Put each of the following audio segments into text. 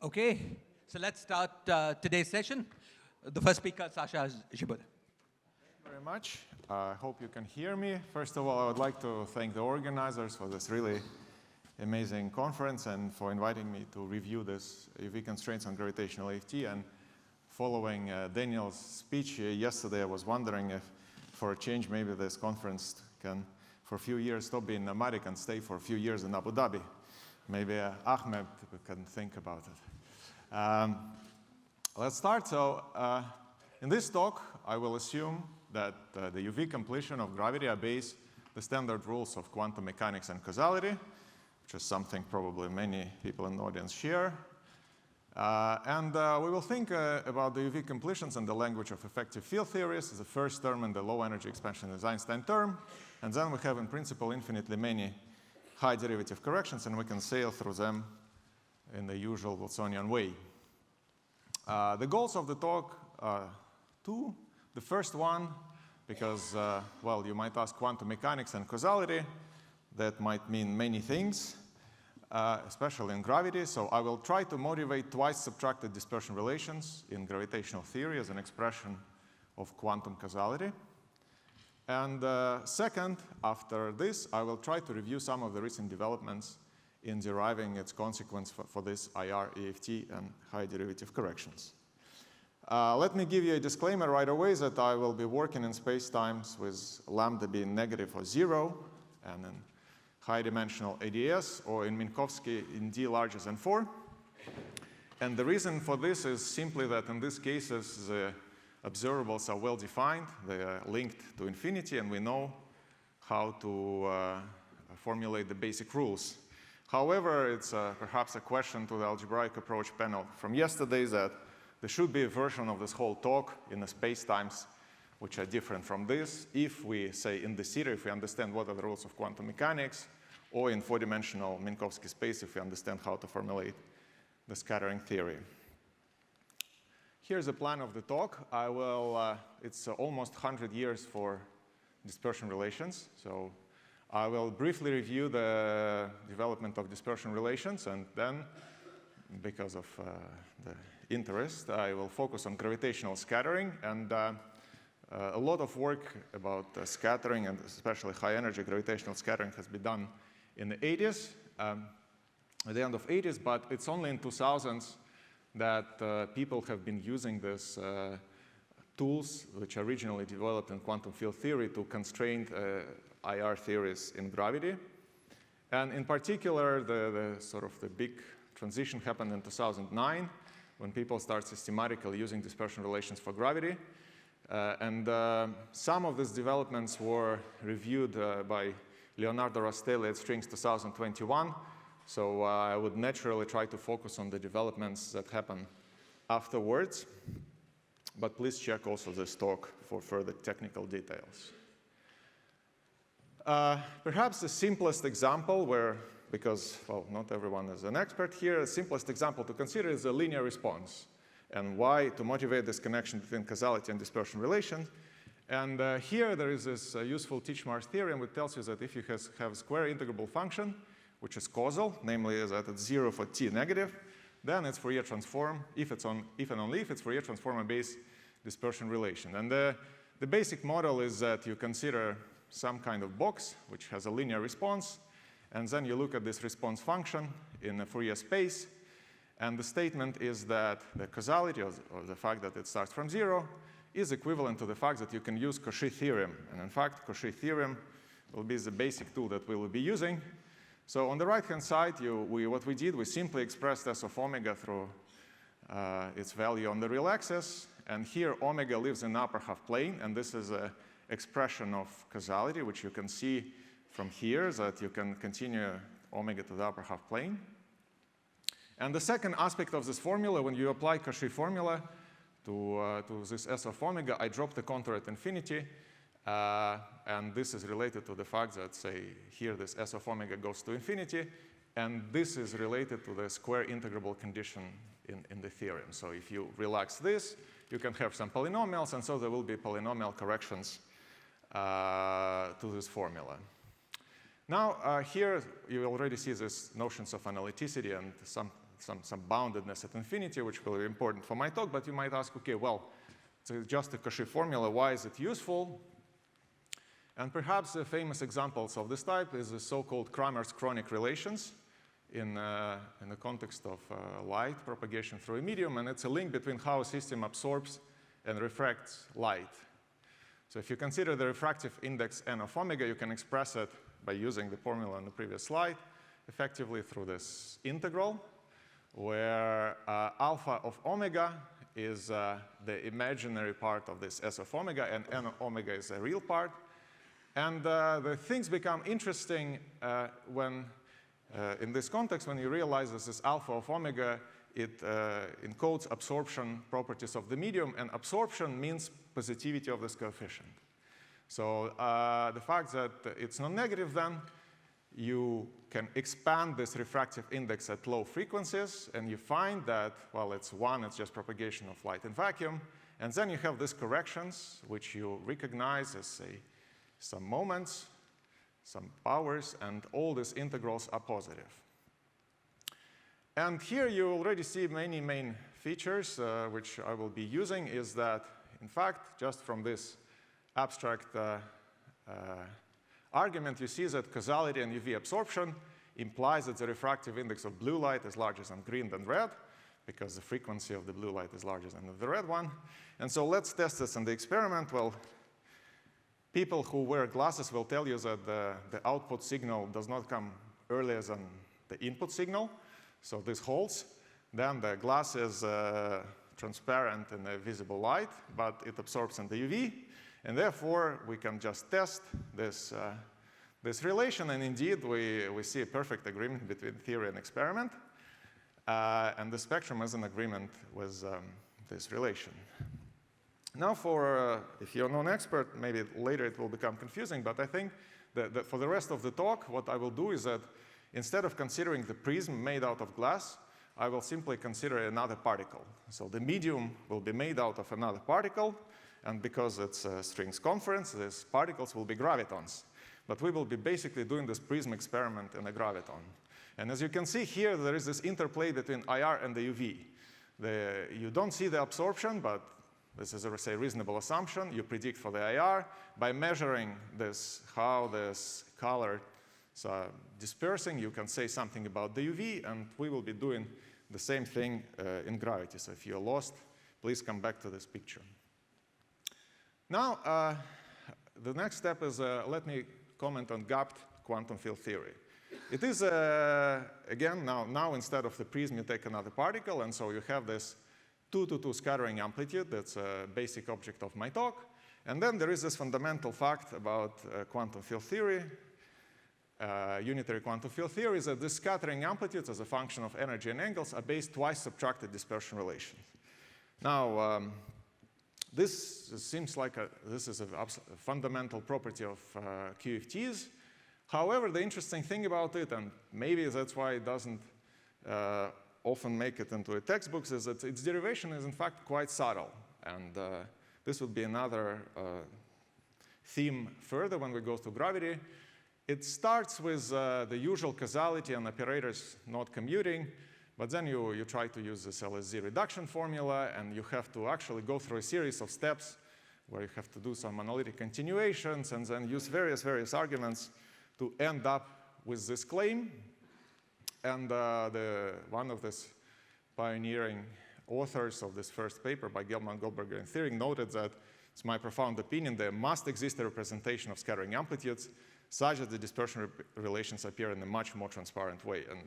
Okay, so let's start today's session. The first speaker, Sasha Zhiboedov. Thank you very much. I hope you can hear me. First of all, I would like to thank the organizers for this really amazing conference and for inviting me to review this UV constraints on gravitational EFT. And following Daniel's speech yesterday, I was wondering if, for a change, maybe this conference can, for a few years, stop being nomadic and stay for a few years in Abu Dhabi. Maybe Ahmed can think about it. Let's start. So in this talk, I will assume that the UV completion of gravity obeys the standard rules of quantum mechanics and causality, which is something probably many people in the audience share. We will think about the UV completions in the language of effective field theories, the first term in the low energy expansion is Einstein term. And then we have, in principle, infinitely many high derivative corrections, and we can sail through them in the usual Wilsonian way. The goals of the talk are two. The first one, because, well, you might ask quantum mechanics and causality. That might mean many things, especially in gravity. So I will try to motivate twice subtracted dispersion relations in gravitational theory as an expression of quantum causality. And second, after this, I will try to review some of the recent developments in deriving its consequence for this IR, EFT, and high derivative corrections. Let me give you a disclaimer right away that I will be working in spacetimes with lambda being negative or 0, and in high-dimensional ADS, or in Minkowski in D larger than 4. And the reason for this is simply that in these cases, the observables are well-defined. They are linked to infinity, and we know how to formulate the basic rules. However, it's perhaps a question to the algebraic approach panel from yesterday that there should be a version of this whole talk in the spacetimes which are different from this. If we say in the theory, if we understand what are the rules of quantum mechanics, or in four-dimensional Minkowski space, if we understand how to formulate the scattering theory. Here's a plan of the talk. I will, it's almost 100 years for dispersion relations. So I will briefly review the development of dispersion relations, and then, because of the interest, I will focus on gravitational scattering. And a lot of work about scattering, and especially high-energy gravitational scattering, has been done in the 80s, at the end of 80s, but it's only in 2000s that people have been using these tools, which originally developed in quantum field theory, to constrain IR theories in gravity. And in particular, the big transition happened in 2009, when people start systematically using dispersion relations for gravity. Some of these developments were reviewed by Leonardo Rastelli at Strings 2021. So I would naturally try to focus on the developments that happen afterwards. But please check also this talk for further technical details. Perhaps the simplest example where, because, well, not everyone is an expert here, the simplest example to consider is a linear response. And why to motivate this connection between causality and dispersion relation. And here there is this useful Titchmarsh theorem which tells you that if you have a square integrable function, which is causal, namely that it's 0 for t negative, then it's Fourier transform, if and only if it's Fourier transform obeys dispersion relation. And the basic model is that you consider some kind of box which has a linear response, and then you look at this response function in a Fourier space, and the statement is that the causality, or the fact that it starts from 0, is equivalent to the fact that you can use Cauchy theorem. And in fact, Cauchy theorem will be the basic tool that we will be using. So on the right-hand side, what we did, we simply expressed S of omega through its value on the real axis. And here, omega lives in the upper half plane. And this is an expression of causality, which you can see from here, that you can continue omega to the upper half plane. And the second aspect of this formula, when you apply Cauchy formula to this S of omega, I drop the contour at infinity. And this is related to the fact that, say, here this S of omega goes to infinity. And this is related to the square integrable condition in the theorem. So if you relax this, you can have some polynomials. And so there will be polynomial corrections to this formula. Now, here you already see these notions of analyticity and some boundedness at infinity, which will be important for my talk. But you might ask, OK, well, it's just a Cauchy formula. Why is it useful? And perhaps the famous examples of this type is the so-called Kramer's chronic relations in the context of light propagation through a medium. And it's a link between how a system absorbs and refracts light. So if you consider the refractive index n of omega, you can express it by using the formula on the previous slide, effectively through this integral, where alpha of omega is the imaginary part of this S of omega, and n of omega is a real part. And the things become interesting when, in this context, when you realize this alpha of omega, it encodes absorption properties of the medium, and absorption means positivity of this coefficient. So the fact that it's non-negative, then you can expand this refractive index at low frequencies, and you find that, well, it's 1, it's just propagation of light in vacuum. And then you have these corrections, which you recognize as, say, some moments, some powers, and all these integrals are positive. And here you already see many main features, which I will be using, is that, in fact, just from this abstract argument, you see that causality and UV absorption implies that the refractive index of blue light is larger than green than red, because the frequency of the blue light is larger than the red one. And so let's test this in the experiment. Well, people who wear glasses will tell you that the output signal does not come earlier than the input signal. So this holds. Then the glass is transparent in the visible light, but it absorbs in the UV. And therefore, we can just test this, this relation. And indeed, we see a perfect agreement between theory and experiment. And the spectrum is in agreement with this relation. Now, if you're not an expert, maybe later it will become confusing. But I think that for the rest of the talk, what I will do is that instead of considering the prism made out of glass, I will simply consider another particle. So the medium will be made out of another particle. And because it's a strings conference, these particles will be gravitons. But we will be basically doing this prism experiment in a graviton. And as you can see here, there is this interplay between IR and the UV. You don't see the absorption, but this is a reasonable assumption. You predict for the IR by measuring this, how this color is dispersing. You can say something about the UV, and we will be doing the same thing in gravity. So if you're lost, please come back to this picture. Now, the next step is let me comment on gapped quantum field theory. It is, again, now instead of the prism, you take another particle, and so you have this 2-to-2 scattering amplitude. That's a basic object of my talk. And then there is this fundamental fact about quantum field theory, unitary quantum field theory, is that the scattering amplitudes as a function of energy and angles are based twice subtracted dispersion relations. Now, this seems like this is a fundamental property of QFTs. However, the interesting thing about it, and maybe that's why it doesn't often make it into a textbook, is that its derivation is in fact quite subtle. And this would be another theme further when we go to gravity. It starts with the usual causality and operators not commuting. But then you try to use this LSZ reduction formula, and you have to actually go through a series of steps where you have to do some analytic continuations and then use various arguments to end up with this claim. And one of these pioneering authors of this first paper by Gelman, Goldberger, and Thiering noted that it's my profound opinion there must exist a representation of scattering amplitudes such that the dispersion relations appear in a much more transparent way. And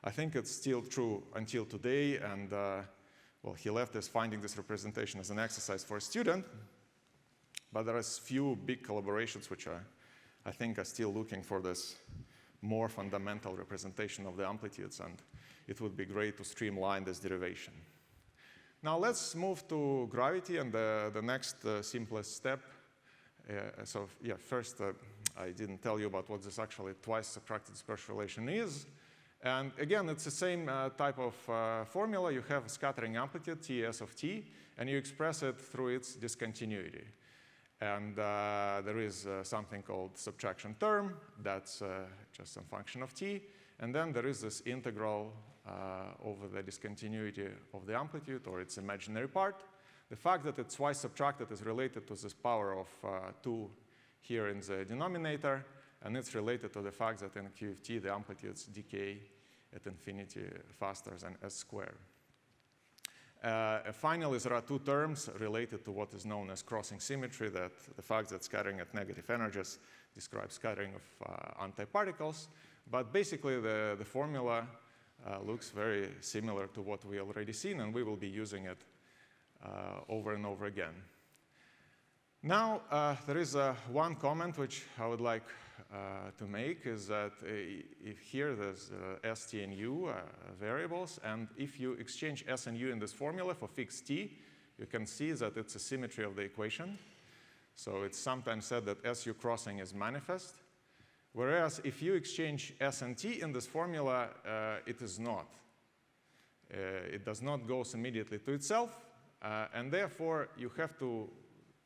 I think it's still true until today, and well, he left us finding this representation as an exercise for a student, but there are few big collaborations which I think are still looking for this more fundamental representation of the amplitudes, and it would be great to streamline this derivation. Now let's move to gravity and the next simplest step. So yeah, first I didn't tell you about what this actually twice subtracted dispersion relation is. And again, it's the same type of formula. You have a scattering amplitude, Ts of t, and you express it through its discontinuity. And there is something called subtraction term. That's just some function of t. And then there is this integral over the discontinuity of the amplitude, or its imaginary part. The fact that it's twice subtracted is related to this power of 2 here in the denominator, and it's related to the fact that in QFT the amplitudes decay at infinity faster than s squared. Finally, there are 2 terms related to what is known as crossing symmetry, that the fact that scattering at negative energies describes scattering of antiparticles. But basically, the formula looks very similar to what we already seen, and we will be using it over and over again. Now, there is one comment which I would like to make, is that if here there's S, T, and U variables, and if you exchange S and U in this formula for fixed T, you can see that it's a symmetry of the equation. So it's sometimes said that SU crossing is manifest. Whereas if you exchange S and T in this formula, it is not. It does not go immediately to itself, and therefore you have to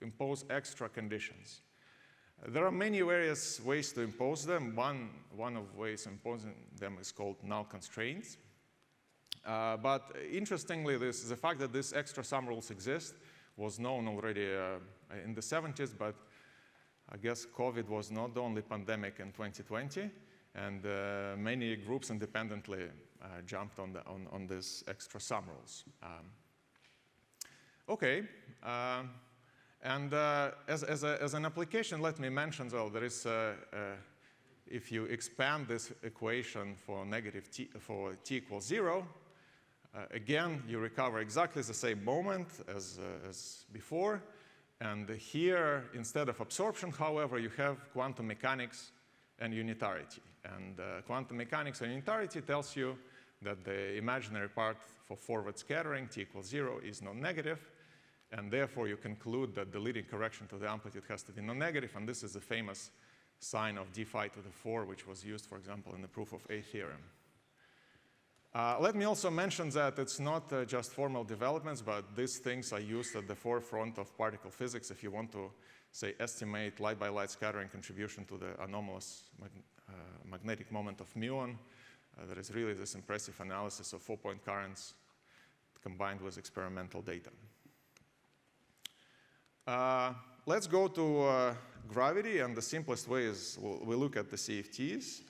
impose extra conditions. There are many various ways to impose them. One of ways imposing them is called null constraints. But interestingly, the fact that these extra sum rules exist was known already in the 70s, but I guess COVID was not the only pandemic in 2020, and many groups independently jumped on these extra sum rules. Okay. And as an application, let me mention, though, there is, if you expand this equation for negative t, for t equals 0, again, you recover exactly the same moment as before. And here, instead of absorption, however, you have quantum mechanics and unitarity. And quantum mechanics and unitarity tells you that the imaginary part for forward scattering, t equals 0, is non-negative. And therefore, you conclude that the leading correction to the amplitude has to be non-negative. And this is the famous sign of d phi to the 4, which was used, for example, in the proof of A theorem. Let me also mention that it's not just formal developments, but these things are used at the forefront of particle physics if you want to, say, estimate light-by-light scattering contribution to the anomalous magnetic moment of muon. There is really this impressive analysis of 4-point currents combined with experimental data. Let's go to gravity, and the simplest way is we look at the CFTs.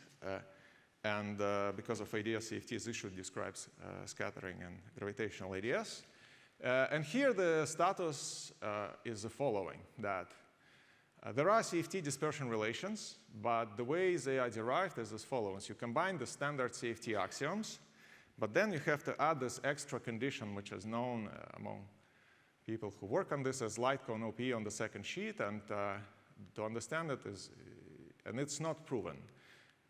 And because of ADS CFTs, this should describe scattering and gravitational ADS. And here the status is the following, that there are CFT dispersion relations, but the way they are derived is as follows. You combine the standard CFT axioms, but then you have to add this extra condition, which is known among people who work on this as light cone OP on the second sheet, and to understand it and it's not proven.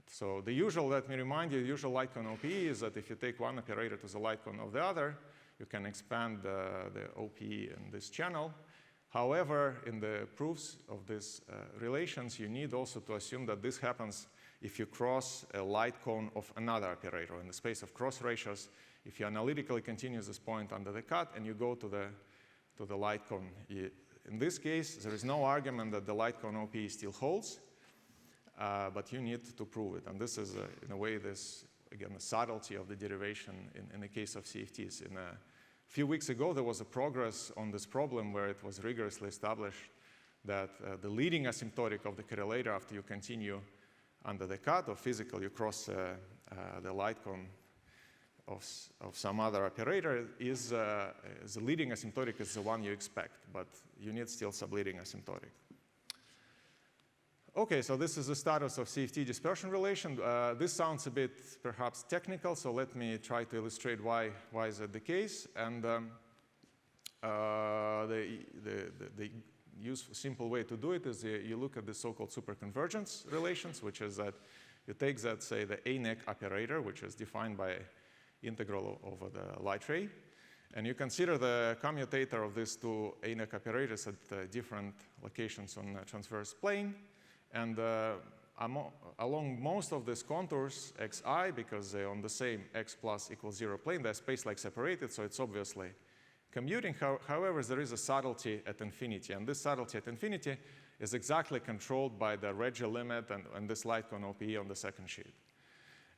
So the usual, let me remind you, the usual light cone OP is that if you take one operator to the light cone of the other, you can expand the OP in this channel. However, in the proofs of these relations, you need also to assume that this happens if you cross a light cone of another operator. In the space of cross ratios, if you analytically continue this point under the cut and you go to the light cone. In this case, there is no argument that the light cone OP still holds. But you need to prove it. And this is, in a way, again, the subtlety of the derivation in the case of CFTs. A few weeks ago, there was a progress on this problem where it was rigorously established that the leading asymptotic of the correlator after you continue under the cut, or physical, you cross the light cone of some other operator, is the leading asymptotic is the one you expect, but you need still subleading asymptotic. Okay, so this is the status of CFT dispersion relation. This sounds a bit perhaps technical, so let me try to illustrate why is that the case. And the simple way to do it is you look at the so-called superconvergence relations, which is that you take that, say, the A-neck operator, which is defined by integral over the light ray, and you consider the commutator of these two A-neck operators at different locations on the transverse plane. And along most of these contours, xi, because they're on the same x plus equals 0 plane, they're space-like separated, so it's obviously commuting. However, there is a subtlety at infinity, and this subtlety at infinity is exactly controlled by the Regge limit and this light cone OP on the second sheet.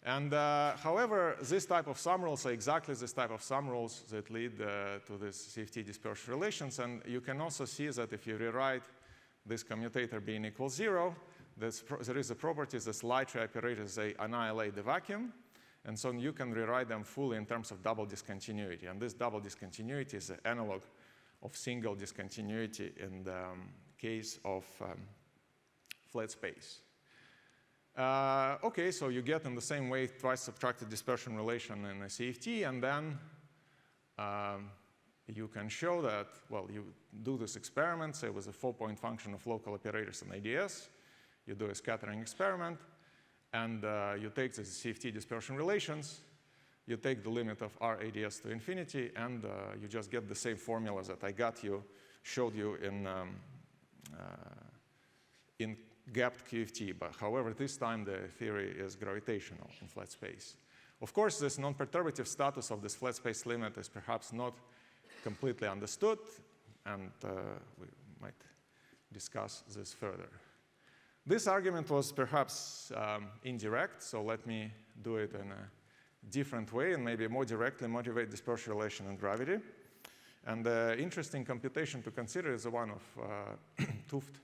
And however, this type of sum rules are exactly this type of sum rules that lead to this CFT dispersion relations. And you can also see that if you rewrite this commutator being equal 0, there is a property that slightly operators they annihilate the vacuum. And so you can rewrite them fully in terms of double discontinuity. And this double discontinuity is the analog of single discontinuity in the case of flat space. OK, so you get in the same way twice subtracted dispersion relation in a CFT, and then you can show that, well, you do this experiment, say with a 4-point function of local operators in ADS. You do a scattering experiment, and you take the CFT dispersion relations. You take the limit of R ADS to infinity, and you just get the same formula that I showed you in gapped QFT. But however, this time the theory is gravitational in flat space. Of course, this non-perturbative status of this flat space limit is perhaps not completely understood, and we might discuss this further. This argument was perhaps indirect, so let me do it in a different way and maybe more directly motivate dispersion relation and gravity. And the interesting computation to consider is the one of 't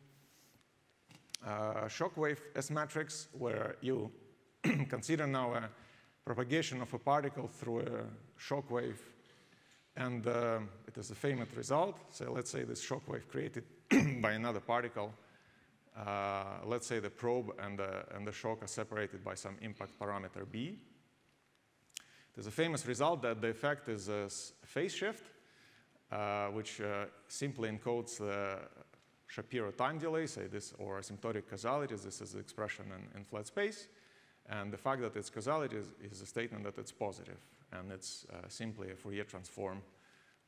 shockwave S-matrix, where you consider now a propagation of a particle through a shockwave. And it is a famous result. So let's say this shockwave created by another particle. Let's say the probe and the shock are separated by some impact parameter B. There's a famous result that the effect is a phase shift, which simply encodes the Shapiro time delay, say this, or asymptotic causality. This is the expression in flat space. And the fact that it's causality is a statement that it's positive. And it's simply a Fourier transform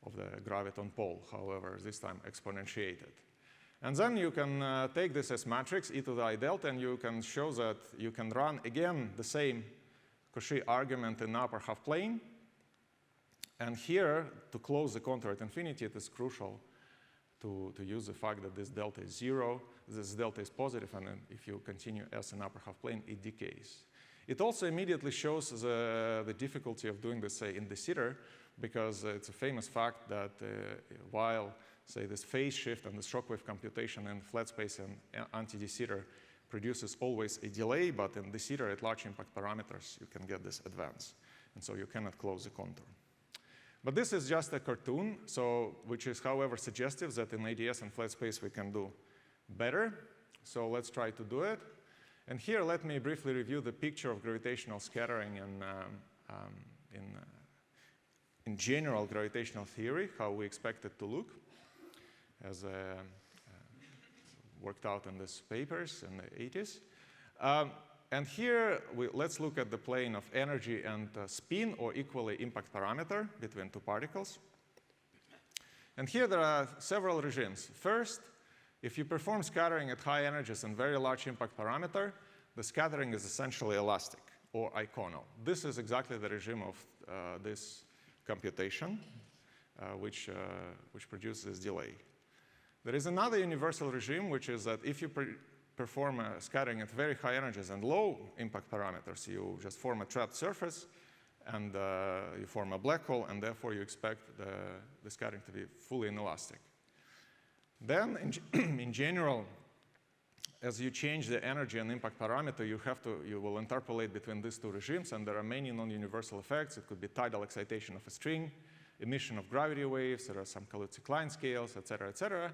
of the graviton pole, however, this time exponentiated. And then you can take this as matrix, e to the I delta, and you can show that you can run, again, the same Cauchy argument in the upper half plane. And here, to close the contour at infinity, it is crucial to use the fact that this delta is 0, this delta is positive, and then if you continue S in upper half plane, it decays. It also immediately shows the difficulty of doing this, say, in de Sitter, because it's a famous fact that while, say, this phase shift and the shockwave computation in flat space and anti-de Sitter produces always a delay, but in de Sitter at large impact parameters, you can get this advance. And so you cannot close the contour. But this is just a cartoon, which is, however, suggestive that in ADS and flat space we can do better. So let's try to do it. And here, let me briefly review the picture of gravitational scattering in general gravitational theory, how we expect it to look, as worked out in these papers in the 80s. And here, let's look at the plane of energy and spin, or equally impact parameter between two particles. And here there are several regimes. First, if you perform scattering at high energies and very large impact parameter, the scattering is essentially elastic or iconal. This is exactly the regime of this computation, which produces delay. There is another universal regime, which is that if you perform scattering at very high energies and low impact parameters, you just form a trapped surface, and you form a black hole, and therefore you expect the scattering to be fully inelastic. Then, in general, as you change the energy and impact parameter, you will interpolate between these two regimes, and there are many non-universal effects. It could be tidal excitation of a string, emission of gravity waves, there are some Kaluzi-Klein scales, et cetera, et cetera.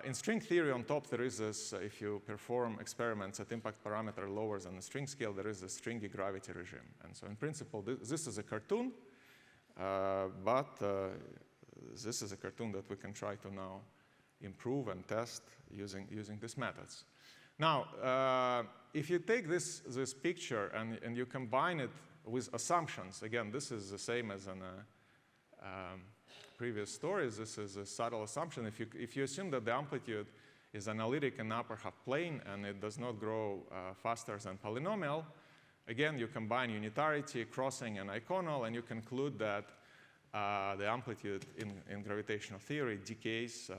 In string theory, on top, there is this, if you perform experiments at impact parameter lower than the string scale, there is a stringy gravity regime. And so in principle, this is a cartoon, but this is a cartoon that we can try to now improve and test using these methods. Now, if you take this picture and you combine it with assumptions, again, this is the same as in previous stories. This is a subtle assumption. If you assume that the amplitude is analytic in the upper half plane and it does not grow faster than polynomial, again, you combine unitarity, crossing, and iconal, and you conclude that the amplitude in gravitational theory decays,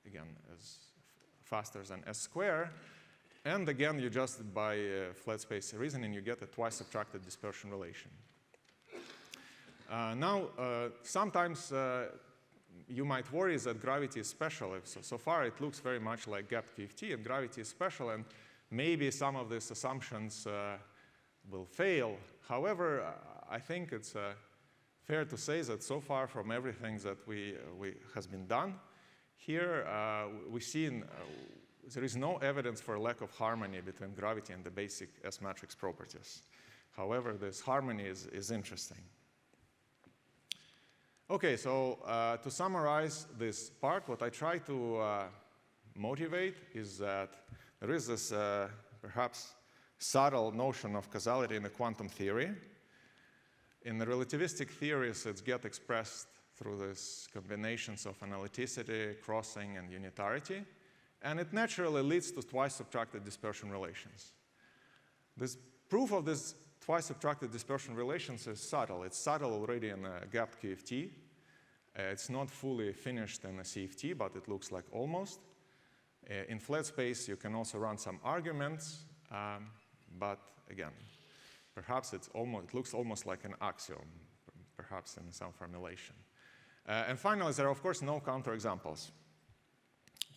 again, as faster than S squared. And again, you just, by flat space reasoning, you get a twice subtracted dispersion relation. Now, sometimes you might worry that gravity is special. So far, it looks very much like gapped QFT, and gravity is special, and maybe some of these assumptions will fail. However, I think it's fair to say that so far from everything that has been done here, we see there is no evidence for a lack of harmony between gravity and the basic S-matrix properties. However, this harmony is interesting. Okay, so to summarize this part, what I try to motivate is that there is this perhaps subtle notion of causality in the quantum theory. In the relativistic theories, it's get expressed through these combinations of analyticity, crossing, and unitarity. And it naturally leads to twice subtracted dispersion relations. This proof of this twice subtracted dispersion relations is subtle. It's subtle already in a gapped QFT. It's not fully finished in a CFT, but it looks like almost. In flat space, you can also run some arguments, but again, perhaps it looks almost like an axiom, perhaps in some formulation. And finally, there are of course no counterexamples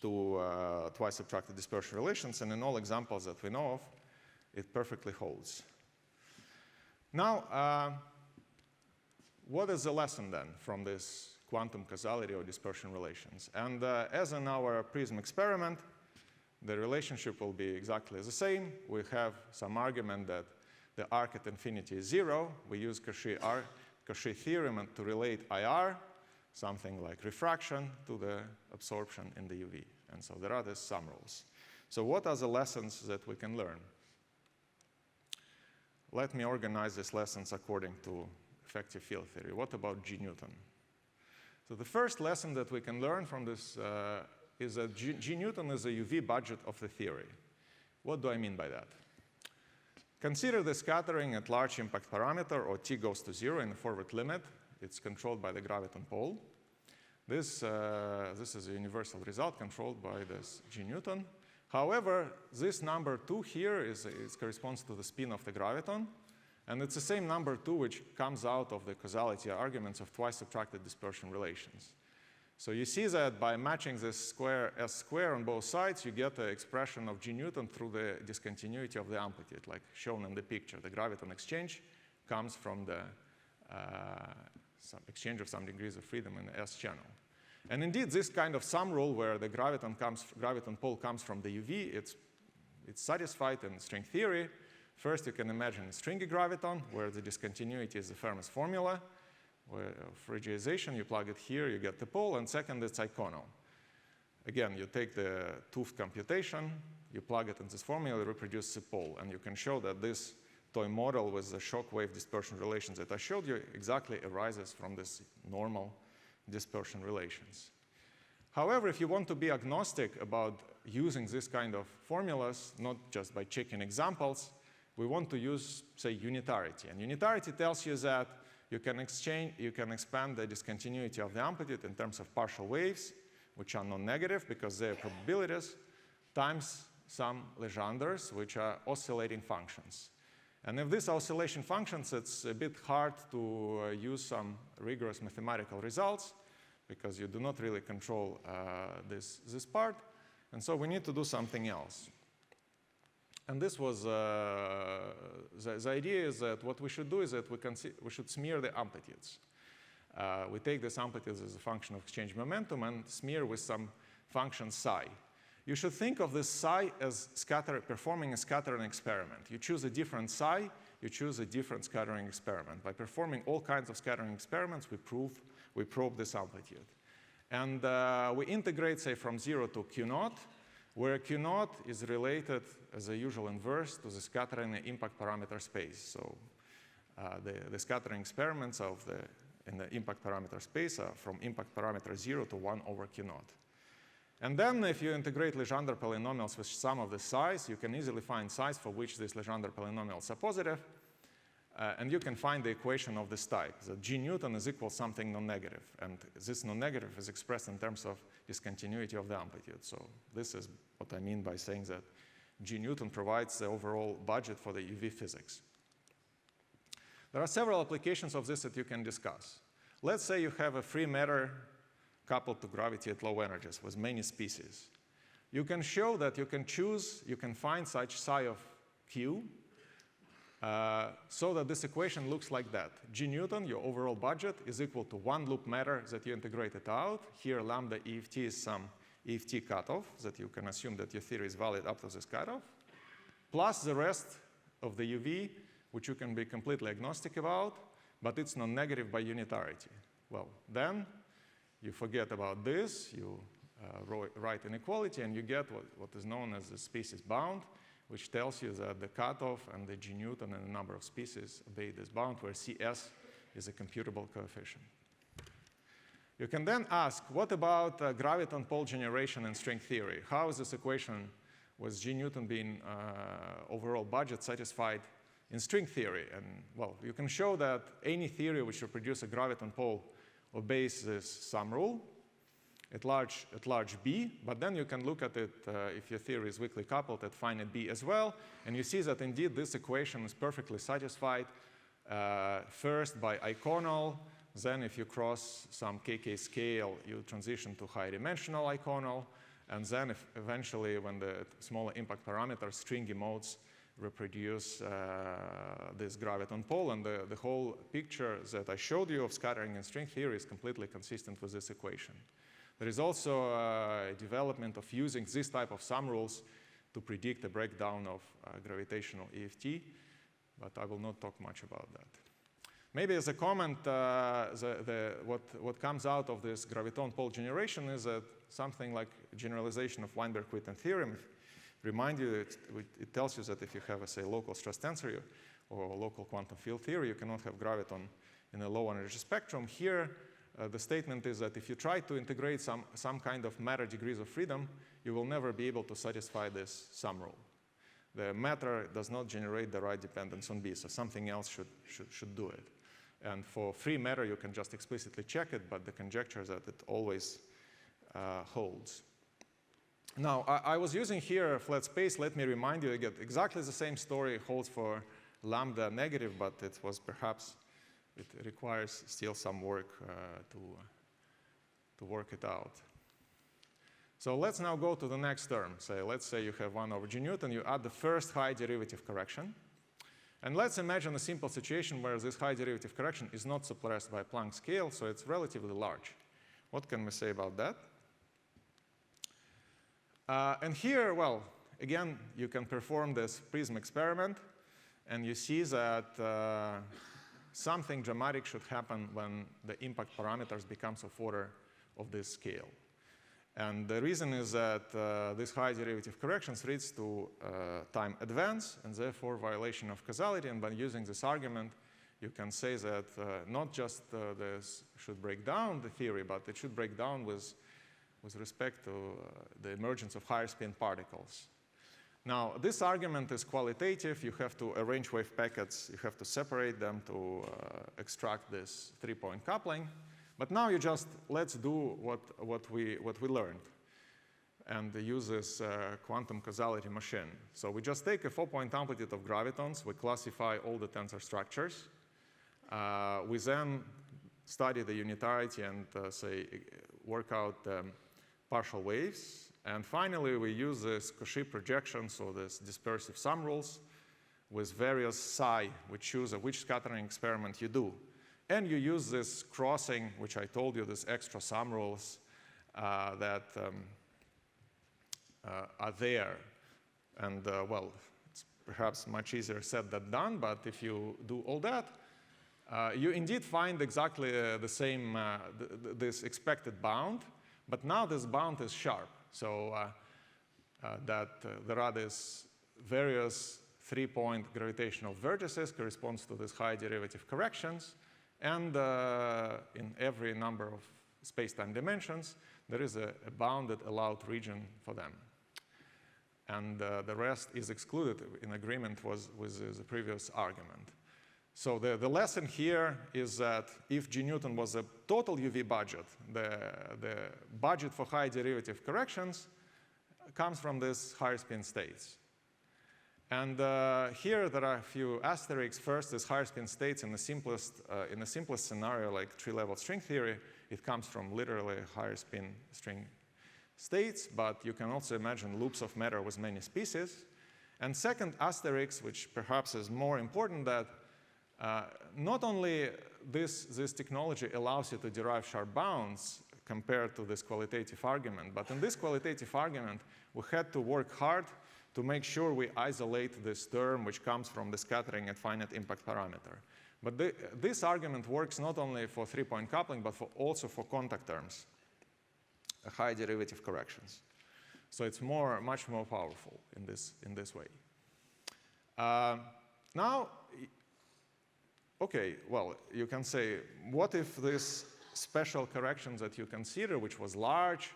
to twice subtracted dispersion relations, and in all examples that we know of, it perfectly holds. Now, what is the lesson then from this quantum causality or dispersion relations? And as in our PRISM experiment, the relationship will be exactly the same. We have some argument that the arc at infinity is 0. We use Cauchy theorem to relate IR, something like refraction, to the absorption in the UV. And so there are these sum rules. So what are the lessons that we can learn? Let me organize these lessons according to effective field theory. What about G Newton? So the first lesson that we can learn from this is that G Newton is a UV budget of the theory. What do I mean by that? Consider the scattering at large impact parameter, or t goes to 0 in the forward limit. It's controlled by the graviton pole. This is a universal result controlled by this G Newton. However, this number 2 here corresponds to the spin of the graviton. And it's the same number 2 which comes out of the causality arguments of twice subtracted dispersion relations. So you see that by matching this square S square on both sides, you get the expression of G Newton through the discontinuity of the amplitude, like shown in the picture. The graviton exchange comes from the some exchange of some degrees of freedom in the S channel. And indeed, this kind of sum rule where the graviton pole comes from the UV, it's satisfied in string theory. First, you can imagine a stringy graviton, where the discontinuity is the Fermat's formula. For realization, you plug it here, you get the pole. And second, it's icono. Again, you take the 't Hooft computation, you plug it in this formula, you reproduce the pole. And you can show that this toy model with the shock wave dispersion relations that I showed you exactly arises from this normal dispersion relations. However, if you want to be agnostic about using this kind of formulas, not just by checking examples, we want to use, say, unitarity. And unitarity tells you that you can expand the discontinuity of the amplitude in terms of partial waves, which are non-negative because they are probabilities, times some Legenders, which are oscillating functions. And if these oscillation functions, it's a bit hard to use some rigorous mathematical results because you do not really control this part. And so we need to do something else. And this was, the idea is that what we should do is that we should smear the amplitudes. We take this amplitudes as a function of exchange momentum and smear with some function psi. You should think of this psi as performing a scattering experiment. You choose a different psi, you choose a different scattering experiment. By performing all kinds of scattering experiments, we probe this amplitude. And we integrate, say, from 0 to Q0, where Q0 is related as a usual inverse to the scattering impact parameter space. So the scattering experiments in the impact parameter space are from impact parameter 0 to 1 over Q0. And then if you integrate Legendre polynomials with some of the psi's, you can easily find psi's for which these Legendre polynomials are positive. And you can find the equation of this type, that G Newton is equal something non-negative. And this non-negative is expressed in terms of discontinuity of the amplitude. So this is what I mean by saying that G Newton provides the overall budget for the UV physics. There are several applications of this that you can discuss. Let's say you have a free matter coupled to gravity at low energies with many species. You can show that you can find such psi of q so that this equation looks like that. G Newton, your overall budget, is equal to one loop matter that you integrated out. Here, lambda EFT is some EFT cutoff that you can assume that your theory is valid up to this cutoff, plus the rest of the UV, which you can be completely agnostic about, but it's non-negative by unitarity. Well, then you forget about this, you write inequality, and you get what is known as the species bound, which tells you that the cutoff and the G Newton and the number of species obey this bound, where CS is a computable coefficient. You can then ask, what about graviton pole generation and string theory? How is this equation with G Newton being overall budget satisfied in string theory? And well, you can show that any theory which will produce a graviton pole obeys this sum rule at large B, but then you can look at it if your theory is weakly coupled at finite B as well, and you see that indeed this equation is perfectly satisfied first by iconal, then if you cross some kk scale, you transition to high dimensional iconal, and then eventually when the smaller impact parameters, stringy modes, reproduce this graviton pole, and the whole picture that I showed you of scattering in string theory is completely consistent with this equation. There is also a development of using this type of sum rules to predict a breakdown of gravitational EFT, but I will not talk much about that. Maybe as a comment, what comes out of this graviton pole generation is something like generalization of Weinberg-Witten theorem. Remind you, it tells you that if you have, say, local stress tensor or local quantum field theory, you cannot have graviton in a low energy spectrum. Here, the statement is that if you try to integrate some kind of matter degrees of freedom, you will never be able to satisfy this sum rule. The matter does not generate the right dependence on B, so something else should do it. And for free matter, you can just explicitly check it, but the conjecture is that it always holds. Now, I was using here a flat space. Let me remind you again, exactly the same story holds for lambda negative, but it was perhaps, it requires still some work to work it out. So let's now go to the next term. Let's say you have 1 over G Newton. You add the first high derivative correction. And let's imagine a simple situation where this high derivative correction is not suppressed by a Planck scale, so it's relatively large. What can we say about that? And here, well, again, you can perform this prism experiment, and you see that something dramatic should happen when the impact parameters becomes of order of this scale. And the reason is that this high derivative corrections leads to time advance, and therefore violation of causality. And by using this argument, you can say that not just this should break down the theory, but it should break down with respect to the emergence of higher spin particles. Now, this argument is qualitative. You have to arrange wave packets. You have to separate them to extract this 3-point coupling. But now you just, let's do what we learned and use this quantum causality machine. So we just take a 4-point amplitude of gravitons. We classify all the tensor structures. We then study the unitarity and say work out partial waves. And finally, we use this Cauchy projection, so this dispersive sum rules with various psi, which choose which scattering experiment you do. And you use this crossing, which I told you, this extra sum rules that are there. And well, it's perhaps much easier said than done, but if you do all that, you indeed find exactly the same, this expected bound, but now this bound is sharp. So that there are these various 3-point gravitational vertices corresponds to these high derivative corrections. And in every number of space-time dimensions, there is a bounded allowed region for them. And the rest is excluded in agreement with the previous argument. So the lesson here is that if G Newton was a total UV budget, the budget for high derivative corrections comes from these higher spin states. And here there are a few asterisks. First is higher spin states in the simplest scenario, like tree-level string theory. It comes from literally higher spin string states, but you can also imagine loops of matter with many species. And second asterisk, which perhaps is more important, that not only this technology allows you to derive sharp bounds compared to this qualitative argument, but in this qualitative argument, we had to work hard to make sure we isolate this term which comes from the scattering at finite impact parameter. But this argument works not only for three-point coupling, but also for contact terms, high derivative corrections. So it's much more powerful in this way. Now, okay, well, you can say, what if this special corrections that you consider, which was large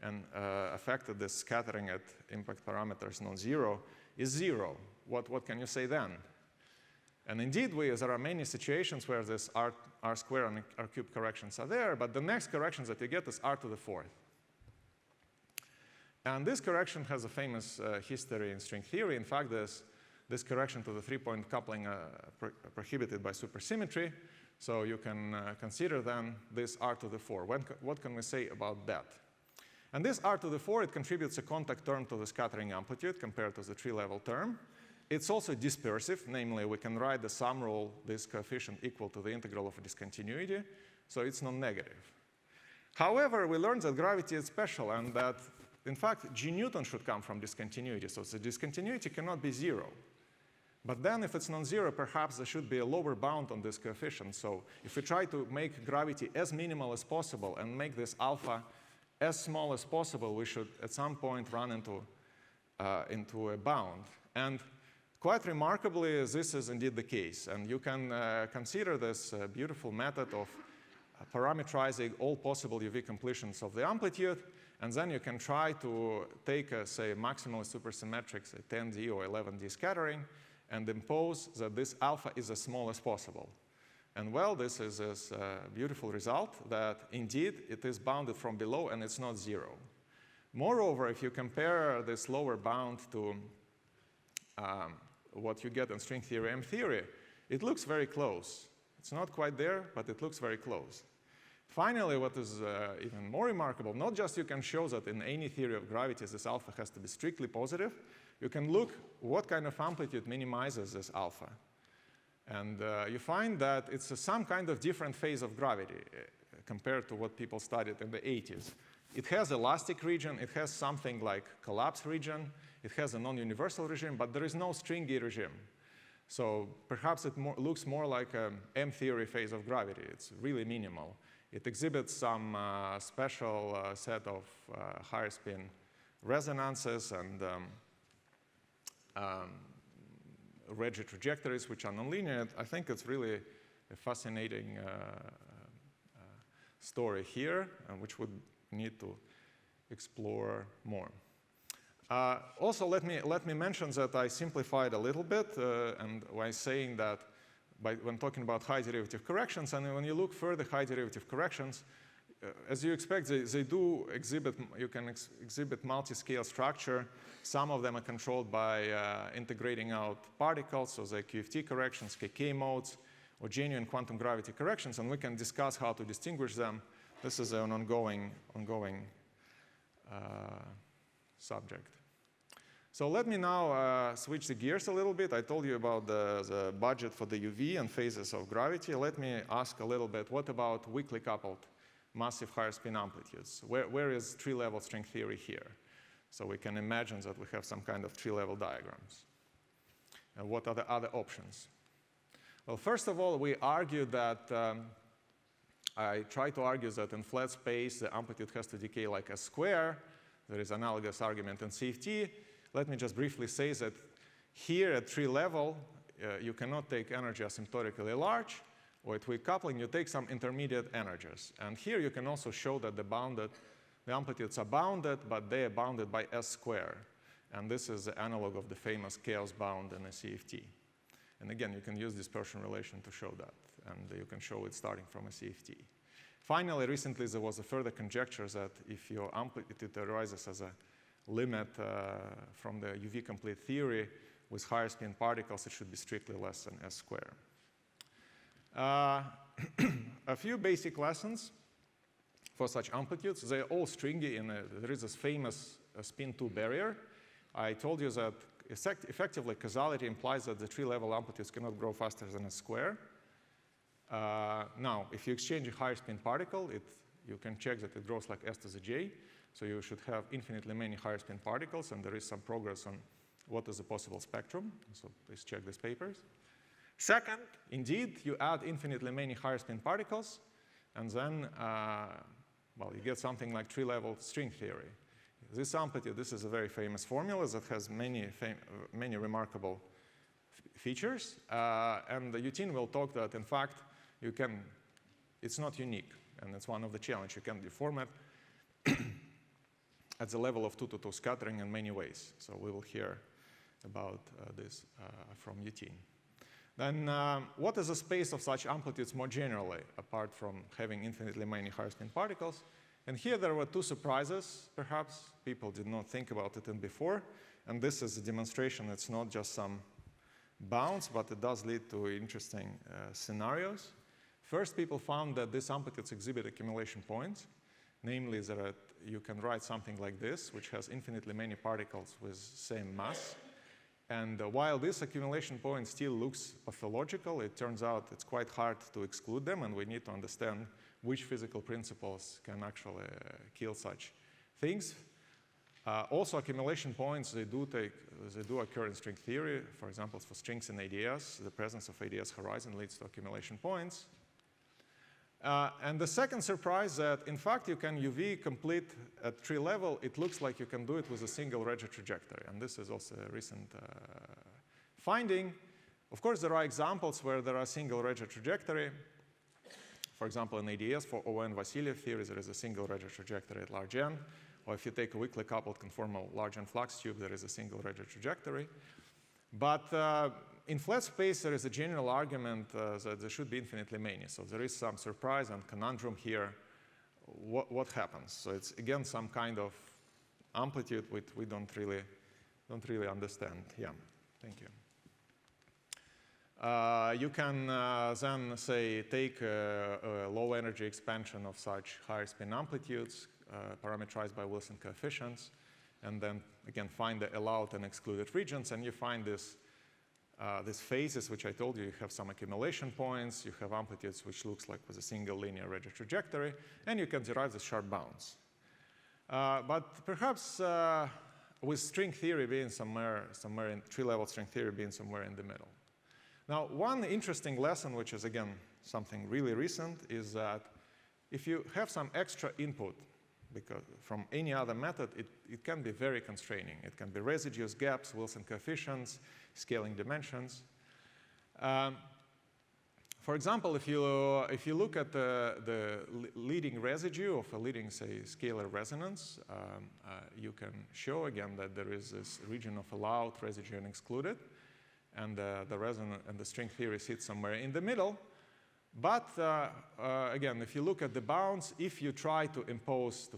and affected the scattering at impact parameters non-zero, is zero? What can you say then? And indeed, there are many situations where this r square and r cube corrections are there, but the next corrections that you get is r to the fourth. And this correction has a famous history in string theory. In fact, this correction to the three-point coupling prohibited by supersymmetry. So you can consider then this r to the 4. What can we say about that? And this r to the 4, it contributes a contact term to the scattering amplitude compared to the tree-level term. It's also dispersive, namely we can write the sum rule, this coefficient equal to the integral of a discontinuity, so it's non-negative. However, we learned that gravity is special and that, in fact, G Newton should come from discontinuity, so the discontinuity cannot be zero. But then if it's non-zero, perhaps there should be a lower bound on this coefficient. So if we try to make gravity as minimal as possible and make this alpha as small as possible, we should at some point run into a bound. And quite remarkably, this is indeed the case. And you can consider this beautiful method of parametrizing all possible UV completions of the amplitude. And then you can try to take, say, maximally supersymmetric, say, 10D or 11D scattering, and impose that this alpha is as small as possible. And well, this is a beautiful result that indeed it is bounded from below and it's not zero. Moreover, if you compare this lower bound to what you get in string theory M theory, it looks very close. It's not quite there, but it looks very close. Finally, what is even more remarkable, not just you can show that in any theory of gravity this alpha has to be strictly positive, you can look what kind of amplitude minimizes this alpha. And you find that it's some kind of different phase of gravity compared to what people studied in the 80s. It has elastic region, it has something like collapse region, it has a non-universal regime, but there is no stringy regime. So perhaps it looks more like an M theory phase of gravity. It's really minimal. It exhibits some special set of higher spin resonances and Regge trajectories, which are nonlinear. I think it's really a fascinating story here, which would need to explore more. Also, let me mention that I simplified a little bit, and by saying that when talking about high derivative corrections, and when you look further high derivative corrections, as you expect, they do exhibit, you can exhibit multi-scale structure. Some of them are controlled by integrating out particles, so the QFT corrections, KK modes, or genuine quantum gravity corrections, and we can discuss how to distinguish them. This is an ongoing subject. So let me now switch the gears a little bit. I told you about the budget for the UV and phases of gravity. Let me ask a little bit, what about weakly coupled massive higher spin amplitudes? Where is tree-level string theory here? So we can imagine that we have some kind of tree-level diagrams. And what are the other options? Well, first of all, we argued that, I try to argue that in flat space, the amplitude has to decay like a square. There is analogous argument in CFT. Let me just briefly say that here at tree level, you cannot take energy asymptotically large, or at weak coupling, you take some intermediate energies. And here you can also show that the amplitudes are bounded, but they are bounded by S square. And this is the analog of the famous chaos bound in a CFT. And again, you can use dispersion relation to show that. And you can show it starting from a CFT. Finally, recently there was a further conjecture that if your amplitude arises as a limit from the UV complete theory, with higher spin particles, it should be strictly less than s squared. A few basic lessons for such amplitudes. They're all stringy, and there is this famous spin 2 barrier. I told you that effectively causality implies that the tree-level amplitudes cannot grow faster than s squared. Now, if you exchange a higher spin particle, you can check that it grows like s to the j. So you should have infinitely many higher spin particles, and there is some progress on what is the possible spectrum. So please check these papers. Second, indeed, you add infinitely many higher spin particles, and then, well, you get something like tree-level string theory. This amplitude, this is a very famous formula that has many remarkable features. And Eugene will talk that, in fact, it's not unique, and it's one of the challenges. You can deform it at the level of 2-to-2 scattering in many ways. So we will hear about this from Eugene. Then what is the space of such amplitudes more generally, apart from having infinitely many higher spin particles? And here there were two surprises, perhaps. People did not think about it before. And this is a demonstration. It's not just some bounds, but it does lead to interesting scenarios. First, people found that these amplitudes exhibit accumulation points. Namely, that you can write something like this, which has infinitely many particles with same mass. And while this accumulation point still looks pathological, it turns out it's quite hard to exclude them, and we need to understand which physical principles can actually kill such things. Also, accumulation points, they do occur in string theory. For example, for strings in ADS, the presence of ADS horizon leads to accumulation points. And the second surprise that, in fact, you can UV complete at tree level. It looks like you can do it with a single Regge trajectory. And this is also a recent finding. Of course, there are examples where there are single Regge trajectory. For example, in ADS, for ON Vasiliev theory, there is a single Regge trajectory at large n. Or if you take a weakly coupled conformal large n flux tube, there is a single Regge trajectory. But in flat space, there is a general argument that there should be infinitely many. So there is some surprise and conundrum here. What happens? So it's, again, some kind of amplitude which we don't really understand. Yeah, thank you. You can then, say, take a low energy expansion of such higher spin amplitudes, parameterized by Wilson coefficients, and then, again, find the allowed and excluded regions, and you find these phases, which I told you. You have some accumulation points, you have amplitudes which looks like with a single linear Regge trajectory, and you can derive the sharp bounds. But perhaps with string theory being somewhere in tree-level string theory being somewhere in the middle. Now, one interesting lesson, which is, again, something really recent, is that if you have some extra input because from any other method, it can be very constraining. It can be residues, gaps, Wilson coefficients, scaling dimensions. For example, if you look at the leading residue of a leading, say, scalar resonance, you can show, again, that there is this region of allowed, residue, and excluded. And the resonance and the string theory sits somewhere in the middle. But again, if you look at the bounds, if you try to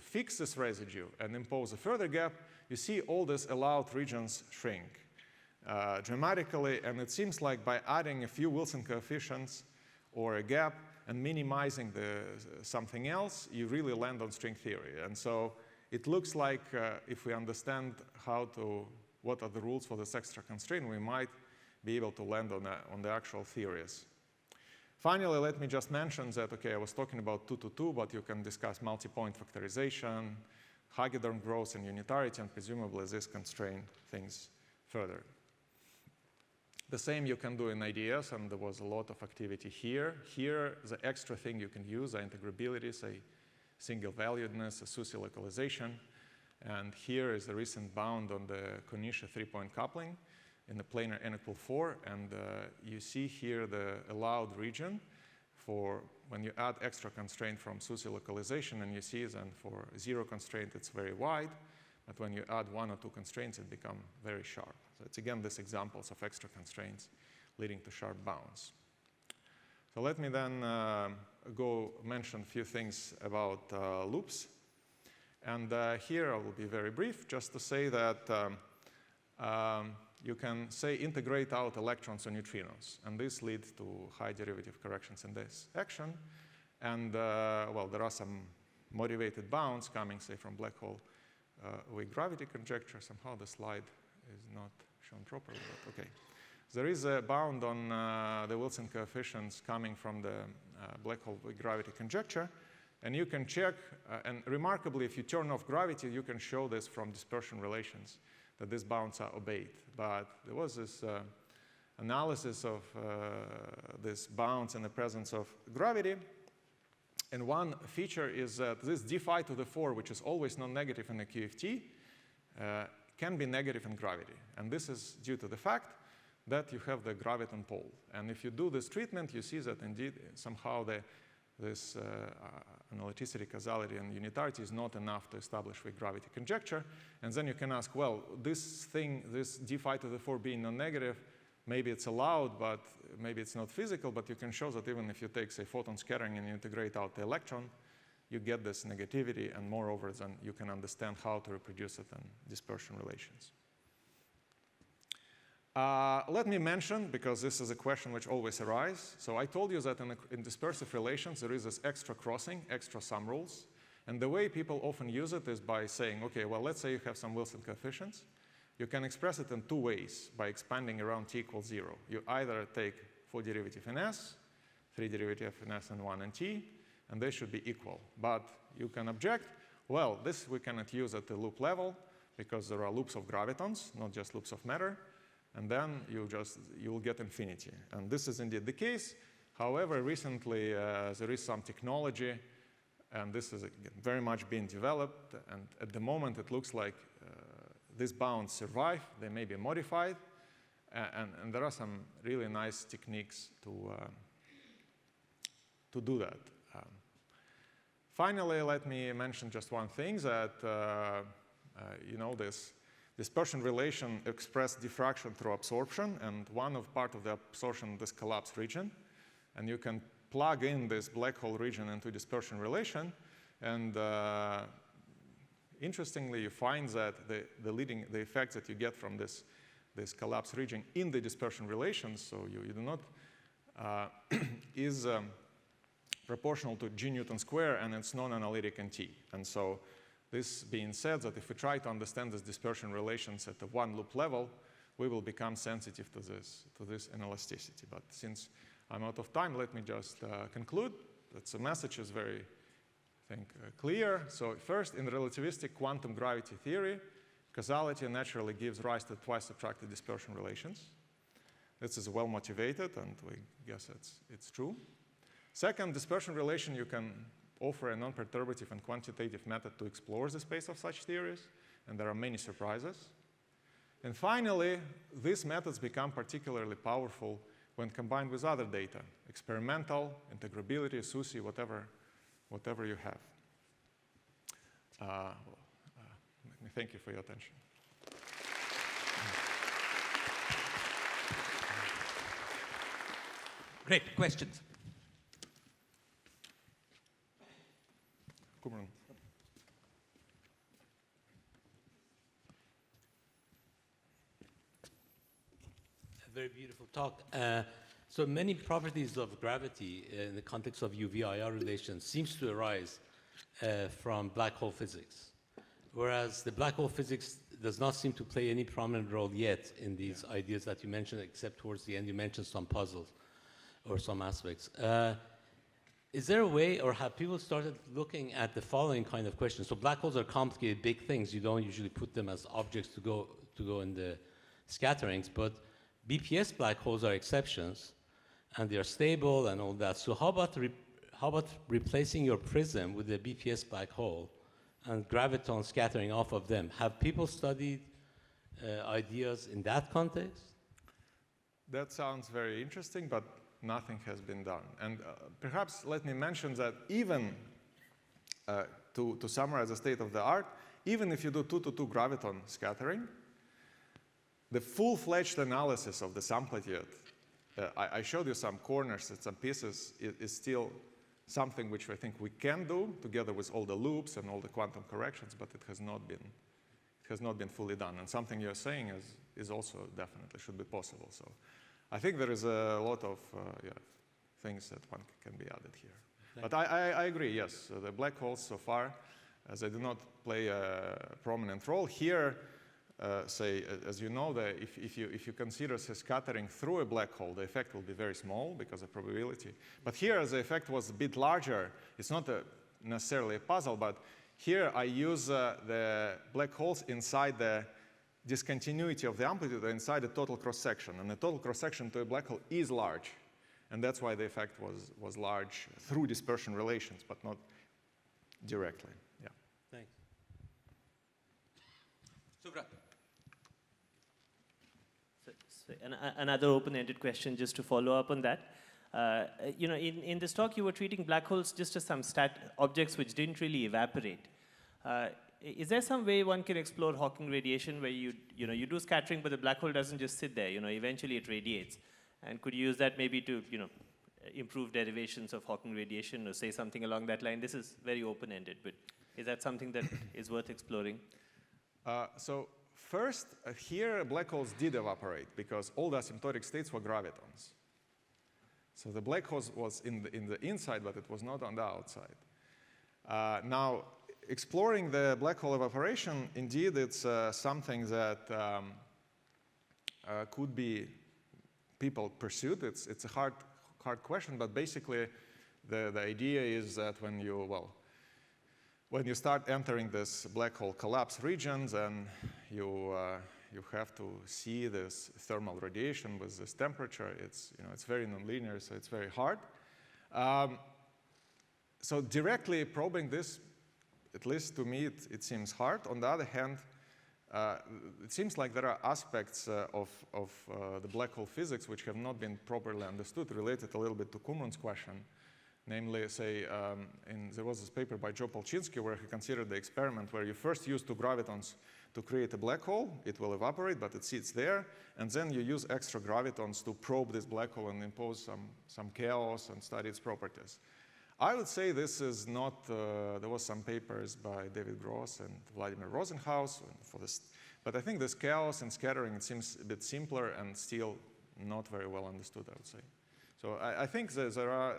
fix this residue and impose a further gap, you see all these allowed regions shrink dramatically. And it seems like by adding a few Wilson coefficients or a gap and minimizing something else, you really land on string theory. And so it looks like if we understand what are the rules for this extra constraint, we might be able to land on the actual theories. Finally, let me just mention that, okay, I was talking about 2-to-2, but you can discuss multi-point factorization, Hagedorn growth, and unitarity, and presumably this constrain things further. The same you can do in IDS, and there was a lot of activity here. Here, the extra thing you can use are integrability, say, single-valuedness, a SUSY localization. And here is the recent bound on the Konisha 3-point coupling in the planar n equal 4, and you see here the allowed region for when you add extra constraint from SUSY localization, and you see then for 0 constraint it's very wide, but when you add 1 or 2 constraints it becomes very sharp. So it's again these examples of extra constraints leading to sharp bounds. So let me then go mention a few things about loops. And here I will be very brief, just to say that you can, say, integrate out electrons or neutrinos. And this leads to high derivative corrections in this action. And, well, there are some motivated bounds coming, say, from black hole weak gravity conjecture. Somehow the slide is not shown properly, but OK. There is a bound on the Wilson coefficients coming from the black hole weak gravity conjecture. And you can check, and remarkably, if you turn off gravity, you can show this from dispersion relations, that these bounds are obeyed. But there was this analysis of these bounds in the presence of gravity. And one feature is that this d phi to the 4, which is always non-negative in a QFT, can be negative in gravity. And this is due to the fact that you have the graviton pole. And if you do this treatment, you see that indeed somehow this analyticity, causality, and unitarity is not enough to establish weak gravity conjecture. And then you can ask, well, this thing, this d phi to the 4 being non-negative, maybe it's allowed, but maybe it's not physical. But you can show that even if you take, say, photon scattering and you integrate out the electron, you get this negativity. And moreover, then you can understand how to reproduce it in dispersion relations. Let me mention, because this is a question which always arises. So I told you that in dispersive relations, there is this extra crossing, extra sum rules. And the way people often use it is by saying, OK, well, let's say you have some Wilson coefficients. You can express it in two ways by expanding around t equals 0. You either take 4 derivative in S, 3 derivative in S and 1 in t, and they should be equal. But you can object, well, this we cannot use at the loop level, because there are loops of gravitons, not just loops of matter. And then you will get infinity. And this is indeed the case. However, recently there is some technology, and this is very much being developed. And at the moment, it looks like these bounds survive. They may be modified. And there are some really nice techniques to do that. Finally, let me mention just one thing, that you know, this dispersion relation express diffraction through absorption, and one of part of the absorption, this collapsed region. And you can plug in this black hole region into dispersion relation. And interestingly, you find that the effects that you get from this collapsed region in the dispersion relations, so you do not, is proportional to g Newton square, and it's non-analytic in T. And so this being said, that if we try to understand this dispersion relations at the one loop level, we will become sensitive to this inelasticity. But since I'm out of time, let me just conclude. That the message is very, I think, clear. So first, in relativistic quantum gravity theory, causality naturally gives rise to twice subtracted dispersion relations. This is well motivated, and we guess it's true. Second, dispersion relation, you can offer a non-perturbative and quantitative method to explore the space of such theories, and there are many surprises. And finally, these methods become particularly powerful when combined with other data, experimental, integrability, SUSY, whatever you have. Let me thank you for your attention. Great. Questions? Kumran. A very beautiful talk. So many properties of gravity in the context of UV-IR relations seems to arise from black hole physics, whereas the black hole physics does not seem to play any prominent role yet in these ideas that you mentioned, except towards the end you mentioned some puzzles or some aspects. Is there a way, or have people started looking at the following kind of question? So black holes are complicated, big things. You don't usually put them as objects to go in the scatterings, but BPS black holes are exceptions, and they are stable and all that. So how about replacing your prism with a BPS black hole and graviton scattering off of them? Have people studied ideas in that context? That sounds very interesting, but nothing has been done. And perhaps let me mention that even to summarize the state of the art, even if you do 2-to-2 graviton scattering, the full-fledged analysis of this amplitude, I showed you some corners and some pieces, is still something which I think we can do together with all the loops and all the quantum corrections, but it has not has not been fully done. And something you're saying is also definitely should be possible. So I think there is a lot of things that one can be added here. But I agree, yes. The black holes so far, as they do not play a prominent role here, say, as you know, if you consider say, scattering through a black hole, the effect will be very small because of probability. But here, as the effect was a bit larger, it's not necessarily a puzzle, but here I use the black holes inside the discontinuity of the amplitude inside the total cross-section. And the total cross-section to a black hole is large. And that's why the effect was large through dispersion relations, but not directly. Yeah. Thanks. Subrat. So another open-ended question just to follow up on that. In this talk, you were treating black holes just as some objects which didn't really evaporate. Is there some way one can explore Hawking radiation where you do scattering, but the black hole doesn't just sit there? Eventually it radiates. And could you use that maybe to, improve derivations of Hawking radiation or say something along that line? This is very open-ended, but is that something that is worth exploring? So first, here black holes did evaporate because all the asymptotic states were gravitons. So the black hole was in the inside, but it was not on the outside. Now, exploring the black hole evaporation, indeed, it's something that could be people pursued. It's a hard question, but basically the idea is that when you start entering this black hole collapse regions and you have to see this thermal radiation with this temperature, it's very nonlinear, so it's very hard. So directly probing this, at least to me, it seems hard. On the other hand, it seems like there are aspects of the black hole physics which have not been properly understood, related a little bit to Kumran's question. Namely, say, there was this paper by Joe Polchinski where he considered the experiment where you first use two gravitons to create a black hole. It will evaporate, but it sits there. And then you use extra gravitons to probe this black hole and impose some chaos and study its properties. I would say this is not, there was some papers by David Gross and Vladimir Rosenhaus for this, but I think this chaos and scattering, it seems a bit simpler and still not very well understood, I would say. So I think there are,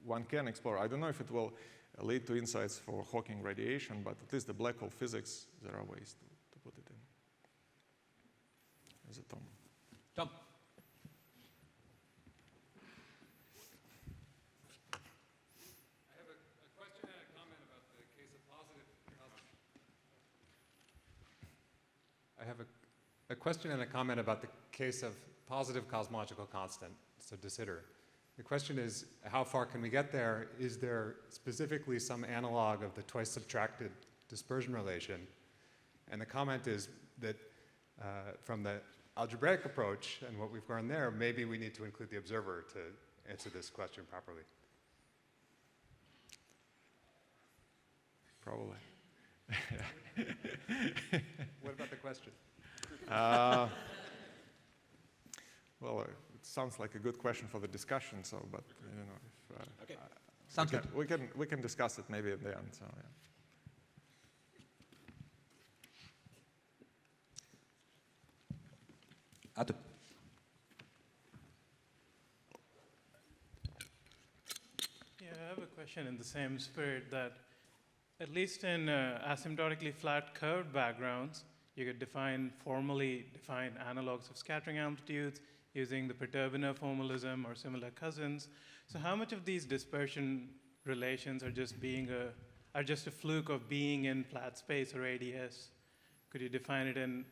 one can explore. I don't know if it will lead to insights for Hawking radiation, but at least the black hole physics, there are ways to put it in. There's a Tom. Tom. I have a question and a comment about the case of positive cosmological constant, so de Sitter. The question is, how far can we get there? Is there specifically some analog of the twice subtracted dispersion relation? And the comment is that from the algebraic approach and what we've learned there, maybe we need to include the observer to answer this question properly. Probably. What about the question? Well, it sounds like a good question for the discussion. So, but if, okay, sounds good. We can discuss it maybe at the end. So, yeah. Atu. Yeah, I have a question in the same spirit that at least in asymptotically flat curved backgrounds, you could formally define analogs of scattering amplitudes using the Perturbaner formalism or similar cousins. So how much of these dispersion relations are just a fluke of being in flat space or ADS? Could you define it in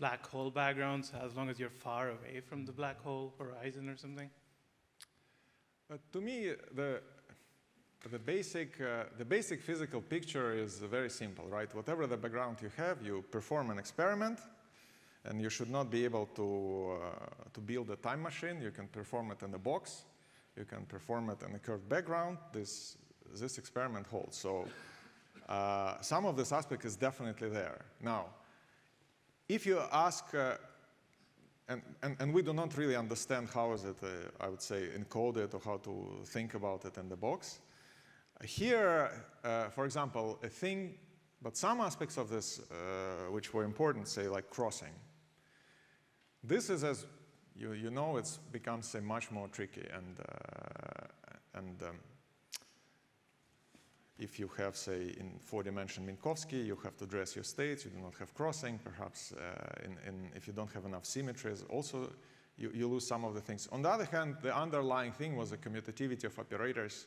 black hole backgrounds as long as you're far away from the black hole horizon or something? To me, the basic physical picture is very simple, right? Whatever the background you have, you perform an experiment, and you should not be able to build a time machine. You can perform it in a box. You can perform it in a curved background. This experiment holds. So some of this aspect is definitely there. Now, if you ask, and we do not really understand how is it, I would say, encoded or how to think about it in the box. Here, for example, a thing But some aspects of this which were important, say like crossing, this is, as you know, it becomes say, much more tricky. And if you have, say, in 4-dimension Minkowski, you have to dress your states. You do not have crossing. Perhaps if you don't have enough symmetries, also you lose some of the things. On the other hand, the underlying thing was the commutativity of operators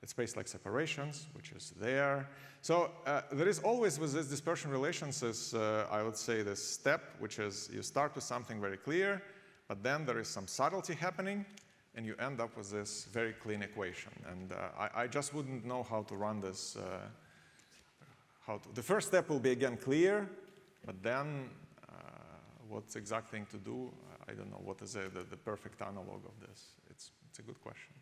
at space-like separations, which is there. So there is always with this dispersion relations is, I would say, this step, which is you start with something very clear, but then there is some subtlety happening, and you end up with this very clean equation. And I just wouldn't know how to run this. The first step will be, again, clear, but then what's the exact thing to do? I don't know. What is the perfect analog of this? It's a good question.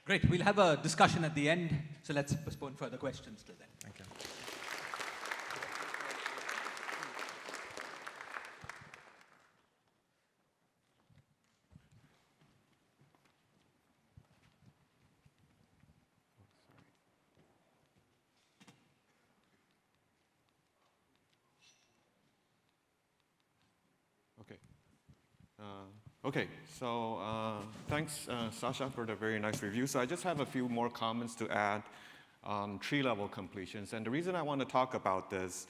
Great. We'll have a discussion at the end, so let's postpone further questions till then. Thank you. Okay, so thanks, Sasha, for the very nice review. So I just have a few more comments to add on tree-level completions. And the reason I want to talk about this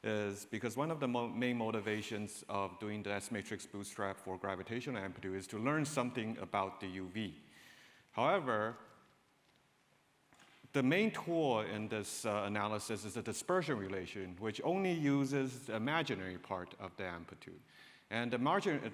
is because one of the main motivations of doing the S-matrix bootstrap for gravitational amplitude is to learn something about the UV. However, the main tool in this analysis is the dispersion relation, which only uses the imaginary part of the amplitude. And the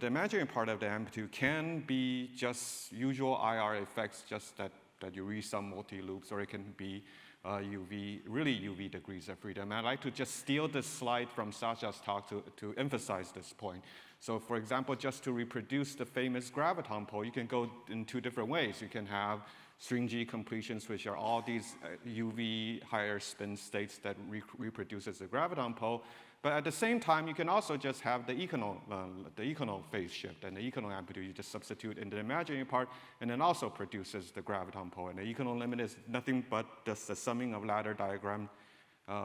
imaginary part of the amplitude can be just usual IR effects, just that you read some multi-loops, or it can be really UV degrees of freedom. I'd like to just steal this slide from Sasha's talk to emphasize this point. So for example, just to reproduce the famous graviton pole, you can go in two different ways. You can have stringy completions, which are all these UV higher spin states that reproduces the graviton pole. But at the same time, you can also just have the econal phase shift, and the econal amplitude you just substitute in the imaginary part, and then also produces the graviton pole. And the econal limit is nothing but just the summing of ladder diagram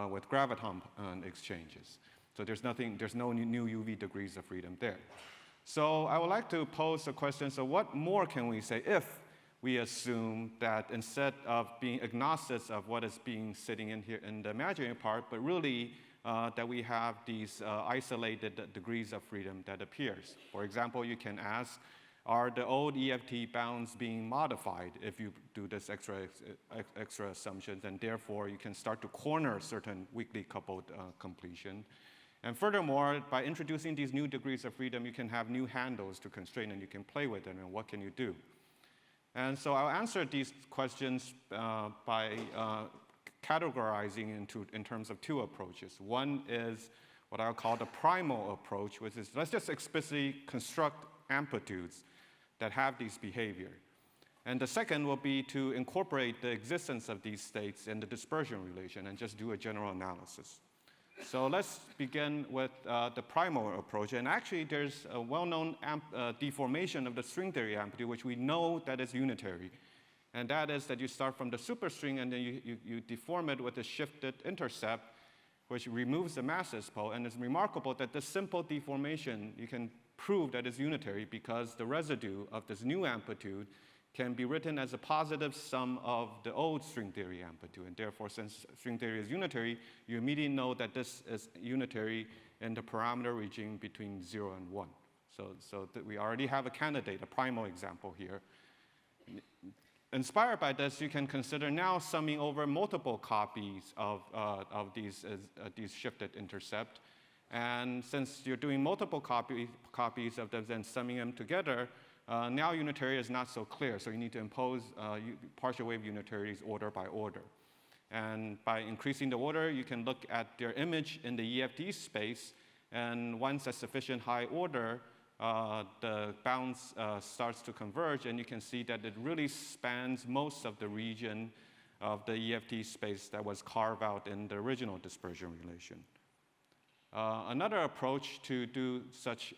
with graviton exchanges. So there's no new UV degrees of freedom there. So I would like to pose a question. So what more can we say if we assume that instead of being agnostic of what is sitting in here in the imaginary part, but really that we have these isolated degrees of freedom that appears. For example, you can ask, are the old EFT bounds being modified if you do this extra assumptions, and therefore you can start to corner certain weakly coupled completion. And furthermore, by introducing these new degrees of freedom, you can have new handles to constrain, and you can play with them, and what can you do? And so I'll answer these questions by categorizing in terms of two approaches. One is what I'll call the primal approach, which is let's just explicitly construct amplitudes that have these behavior. And the second will be to incorporate the existence of these states in the dispersion relation and just do a general analysis. So let's begin with the primal approach. And actually, there's a well-known deformation of the string theory amplitude, which we know that is unitary. And that is that you start from the superstring, and then you deform it with a shifted intercept, which removes the massless pole. And it's remarkable that this simple deformation, you can prove that it's unitary because the residue of this new amplitude can be written as a positive sum of the old string theory amplitude. And therefore, since string theory is unitary, you immediately know that this is unitary in the parameter region between 0 and 1. So we already have a candidate, a primal example here. Inspired by this, you can consider now summing over multiple copies of these shifted intercept. And since you're doing multiple copies of them and summing them together, now unitary is not so clear. So you need to impose partial wave unitarities order by order. And by increasing the order, you can look at their image in the EFT space. And once at sufficient high order, the bounds starts to converge, and you can see that it really spans most of the region of the EFT space that was carved out in the original dispersion relation. Another approach to do such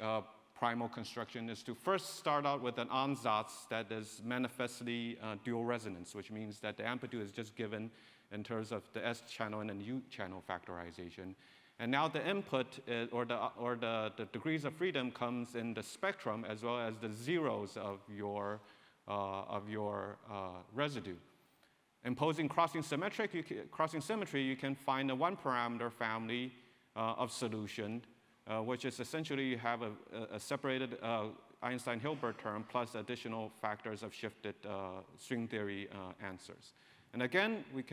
primal construction is to first start out with an ansatz that is manifestly dual resonance, which means that the amplitude is just given in terms of the S channel and the U channel factorization. And now the input or the degrees of freedom comes in the spectrum as well as the zeros of your residue. Imposing crossing symmetry, you can find a one-parameter family of solution, which is essentially you have a separated Einstein-Hilbert term plus additional factors of shifted string theory answers. And again, you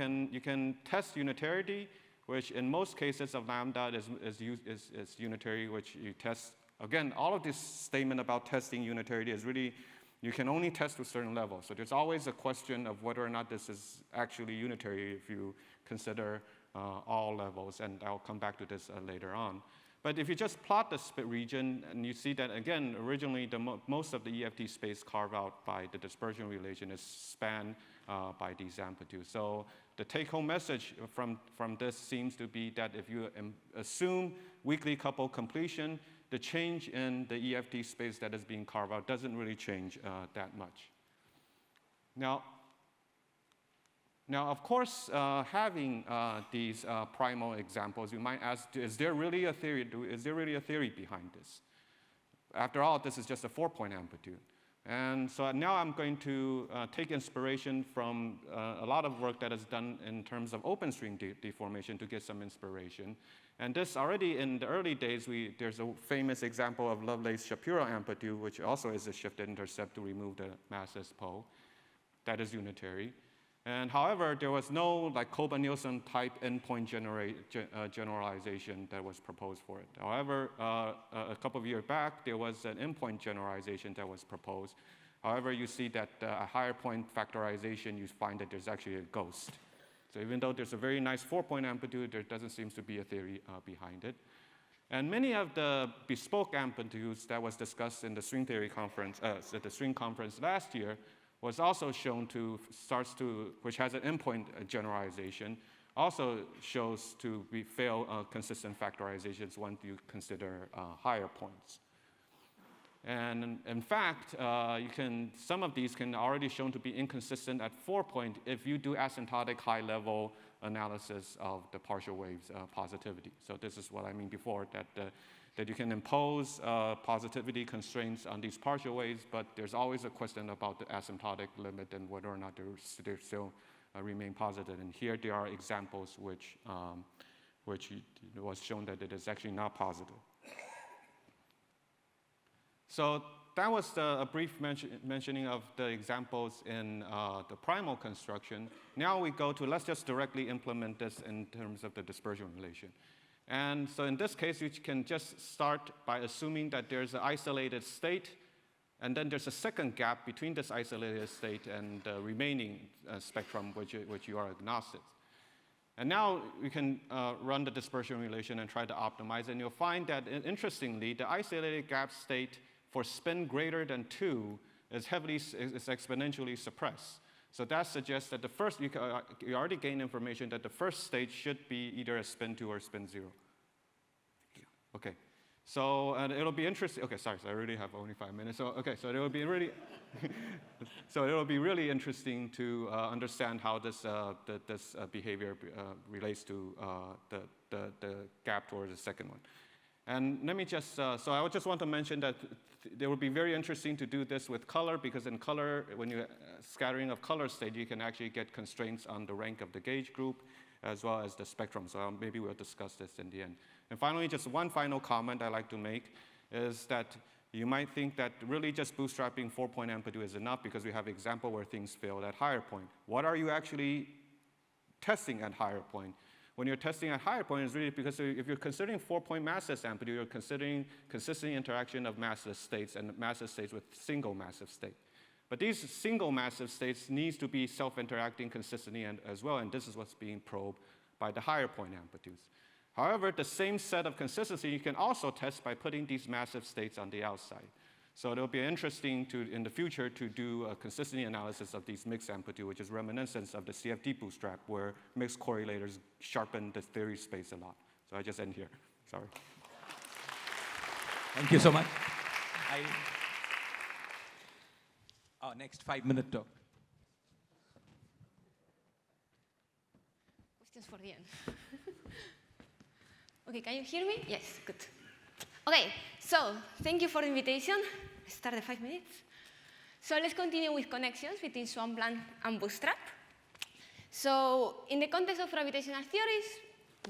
can test unitarity, which in most cases of lambda is unitary, which you test. Again, all of this statement about testing unitarity is really, you can only test to a certain level. So there's always a question of whether or not this is actually unitary if you consider all levels, and I'll come back to this later on. But if you just plot the spit region, and you see that, again, originally most of the EFT space carved out by the dispersion relation is spanned by these amplitudes. So the take-home message from this seems to be that if you assume weakly coupled completion, the change in the EFT space that is being carved out doesn't really change that much. Now, of course, having these primal examples, you might ask, is there really a theory? Is there really a theory behind this? After all, this is just a 4-point amplitude. And so now I'm going to take inspiration from a lot of work that is done in terms of open string deformation to get some inspiration. And this already in the early days, there's a famous example of Lovelace-Shapiro amplitude, which also is a shifted intercept to remove the massless pole. That is unitary. And however, there was no like Koba-Nielsen type endpoint generalization that was proposed for it. However, a couple of years back, there was an endpoint generalization that was proposed. However, you see that a higher point factorization, you find that there's actually a ghost. So even though there's a very nice 4-point amplitude, there doesn't seem to be a theory behind it. And many of the bespoke amplitudes that was discussed in the string theory conference, at the string conference last year, was also shown which has an endpoint generalization, also shows to fail consistent factorizations once you consider higher points. And in fact, some of these can already shown to be inconsistent at 4-point if you do asymptotic high-level analysis of the partial waves positivity. So this is what I mean before, that you can impose positivity constraints on these partial waves, but there's always a question about the asymptotic limit and whether or not they still remain positive. And here there are examples which was shown that it is actually not positive. So that was a brief mentioning of the examples in the primal construction. Now we go to, let's just directly implement this in terms of the dispersion relation. And so in this case, you can just start by assuming that there's an isolated state, and then there's a second gap between this isolated state and the remaining spectrum, which you are agnostic. And now we can run the dispersion relation and try to optimize, and you'll find that, interestingly, the isolated gap state for spin greater than 2 is exponentially suppressed. So that suggests that the first, you already gained information that the first state should be either a spin 2 or spin 0. Okay, so it'll be interesting. Okay, sorry, so I already have only 5 minutes. So okay, so it'll be really, really interesting to understand how this behavior relates to the gap towards the second one. And let me just, so I would just want to mention that it would be very interesting to do this with color, because in color, when you're scattering of color state, you can actually get constraints on the rank of the gauge group as well as the spectrum. So maybe we'll discuss this in the end. And finally, just one final comment I'd like to make is that you might think that really just bootstrapping 4-point amplitude is enough because we have an example where things failed at higher point. What are you actually testing at higher point? When you're testing at higher point, it's really because if you're considering 4-point massless amplitude, you're considering consistent interaction of massless states and massless states with single massive state. But these single massive states needs to be self-interacting consistently as well, and this is what's being probed by the higher point amplitudes. However, the same set of consistency you can also test by putting these massive states on the outside. So it'll be interesting in the future to do a consistency analysis of these mixed amplitude, which is reminiscent of the CFD bootstrap, where mixed correlators sharpen the theory space a lot. So I just end here. Sorry. Thank you so much. Our next 5-minute talk. Questions for the end. Okay, can you hear me? Yes, good. Okay, so thank you for the invitation. I started 5 minutes. So let's continue with connections between Swampland and Bootstrap. So in the context of gravitational theories,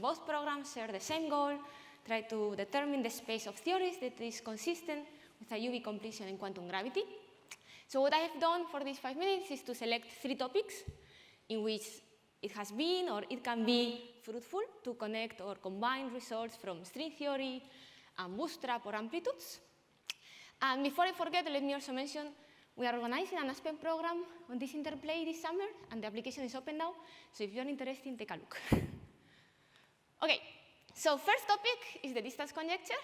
both programs share the same goal, try to determine the space of theories that is consistent with a UV completion in quantum gravity. So what I have done for these 5 minutes is to select 3 topics in which it has been or it can be fruitful to connect or combine results from string theory and Bootstrap or amplitudes. And before I forget, let me also mention we are organizing an Aspen program on this interplay this summer, and the application is open now. So if you're interested, take a look. Okay, so first topic is the distance conjecture,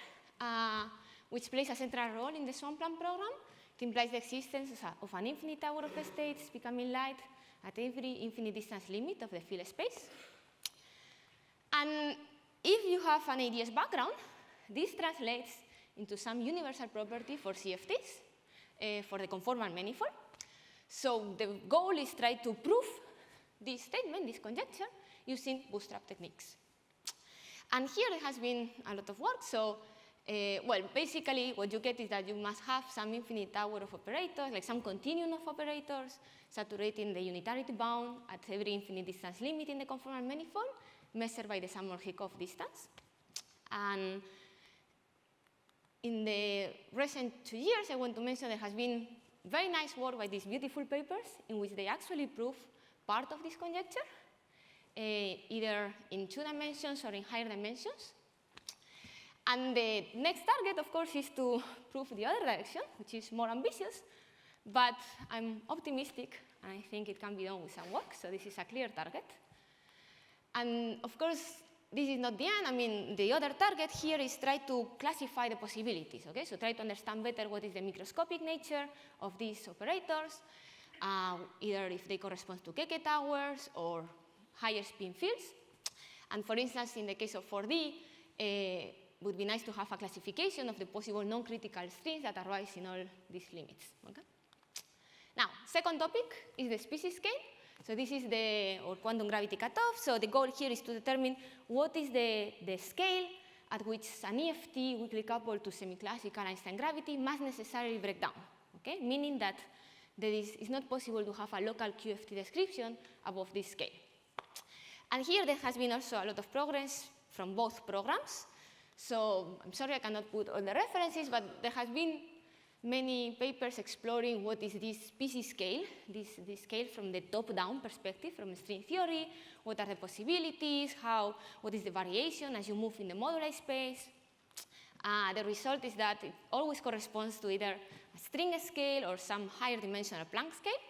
which plays a central role in the Swampland program. It implies the existence of an infinite tower of states becoming light at every infinite distance limit of the field space. And if you have an ADS background, this translates into some universal property for CFTs, for the conformal manifold. So the goal is try to prove this statement, this conjecture, using bootstrap techniques. And here there has been a lot of work. So, well, basically what you get is that you must have some infinite tower of operators, like some continuum of operators, saturating the unitarity bound at every infinite distance limit in the conformal manifold, measured by the Samor-Hikov distance. And in the recent 2 years, I want to mention there has been very nice work by these beautiful papers in which they actually prove part of this conjecture, either in 2 dimensions or in higher dimensions. And the next target, of course, is to prove the other direction, which is more ambitious. But I'm optimistic, and I think it can be done with some work. So this is a clear target. And of course, this is not the end. I mean, the other target here is try to classify the possibilities. Okay, so try to understand better what is the microscopic nature of these operators, either if they correspond to Keke towers or higher spin fields. And for instance, in the case of 4D, would be nice to have a classification of the possible non-critical strings that arise in all these limits. Okay? Now, second topic is the species scale. So this is the quantum gravity cutoff. So the goal here is to determine what is the scale at which an EFT weakly coupled to semi-classical Einstein gravity must necessarily break down. Okay? Meaning that it's not possible to have a local QFT description above this scale. And here there has been also a lot of progress from both programs. So I'm sorry I cannot put all the references, but there has been many papers exploring what is this species scale, this scale from the top-down perspective, from string theory, what are the possibilities, what is the variation as you move in the moduli space. The result is that it always corresponds to either a string scale or some higher dimensional Planck scale.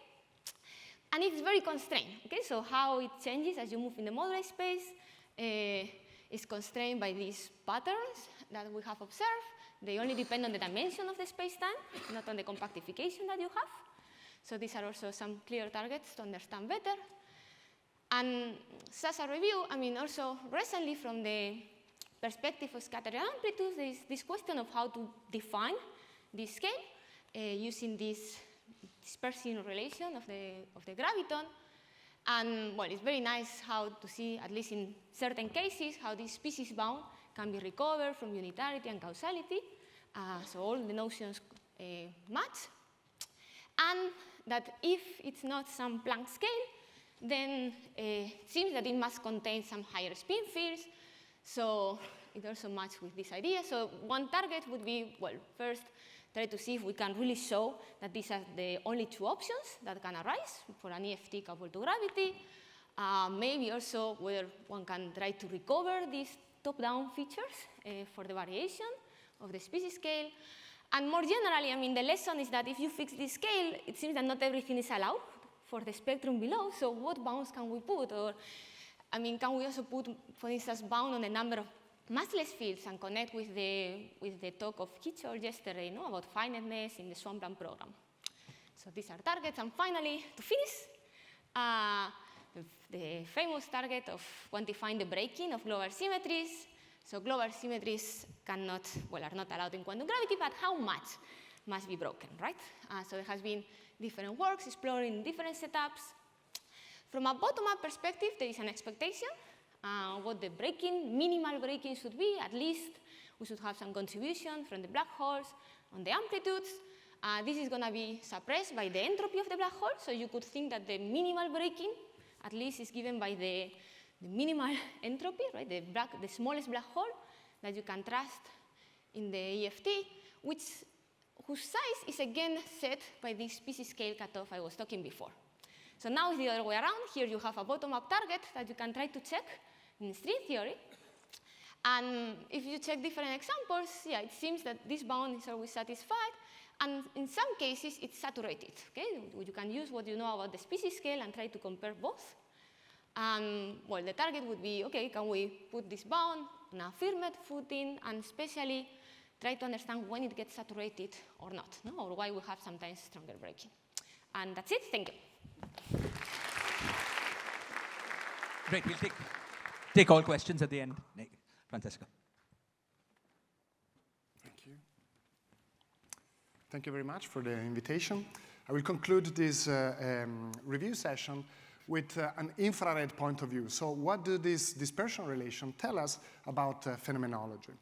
And it's very constrained. Okay? So how it changes as you move in the moduli space is constrained by these patterns that we have observed. They only depend on the dimension of the space-time, not on the compactification that you have. So these are also some clear targets to understand better. And as a review, I mean, also recently from the perspective of scattering amplitudes, there is this question of how to define this scale using this dispersion relation of the graviton. And well, it's very nice how to see, at least in certain cases, how this species bound can be recovered from unitarity and causality. So all the notions match. And that if it's not some Planck scale, then it seems that it must contain some higher spin fields. So it also matches with this idea. So one target would be, well, first, try to see if we can really show that these are the only 2 options that can arise for an EFT coupled to gravity. Maybe also whether one can try to recover these top-down features for the variation of the species scale. And more generally, I mean, the lesson is that if you fix this scale, it seems that not everything is allowed for the spectrum below. So what bounds can we put? Or, I mean, can we also put, for instance, bound on the number of massless fields and connect with the talk of Kitchell yesterday, about finiteness in the Swampland program. So these are targets. And finally, to finish, the famous target of quantifying the breaking of global symmetries. So global symmetries are not allowed in quantum gravity, but how much must be broken, right? So there has been different works exploring different setups. From a bottom-up perspective, there is an expectation what the minimal breaking should be. At least we should have some contribution from the black holes on the amplitudes. This is going to be suppressed by the entropy of the black hole, so you could think that the minimal breaking at least is given by the minimal entropy, right? The smallest black hole that you can trust in the EFT, whose size is again set by this species scale cutoff I was talking before. So now it's the other way around. Here you have a bottom-up target that you can try to check in string theory. And if you check different examples, yeah, it seems that this bound is always satisfied. And in some cases, it's saturated. Okay? You can use what you know about the species scale and try to compare both. Well, the target would be, okay, can we put this bound on a Fermat footing, and especially try to understand when it gets saturated or not, no? Or why we have sometimes stronger breaking. And that's it. Thank you. Great. We'll take all questions at the end. Francesco. Thank you. Thank you very much for the invitation. I will conclude this review session with an infrared point of view. So what do these dispersion relations tell us about phenomenology?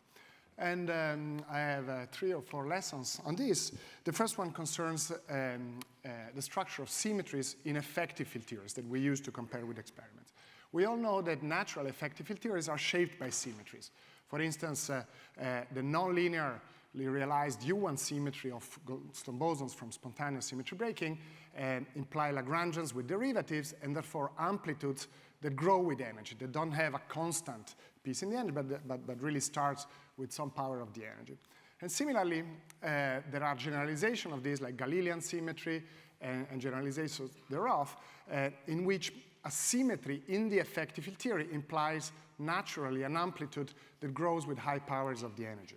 And I have 3 or 4 lessons on this. The first one concerns the structure of symmetries in effective field theories that we use to compare with experiments. We all know that natural effective field theories are shaped by symmetries. For instance, the nonlinearly realized U1 symmetry of Goldstone bosons from spontaneous symmetry breaking imply Lagrangians with derivatives, and therefore amplitudes that grow with energy, that don't have a constant piece in the end, but really starts with some power of the energy. And similarly, there are generalizations of this, like Galilean symmetry and generalizations thereof, in which a symmetry in the effective field theory implies naturally an amplitude that grows with high powers of the energy.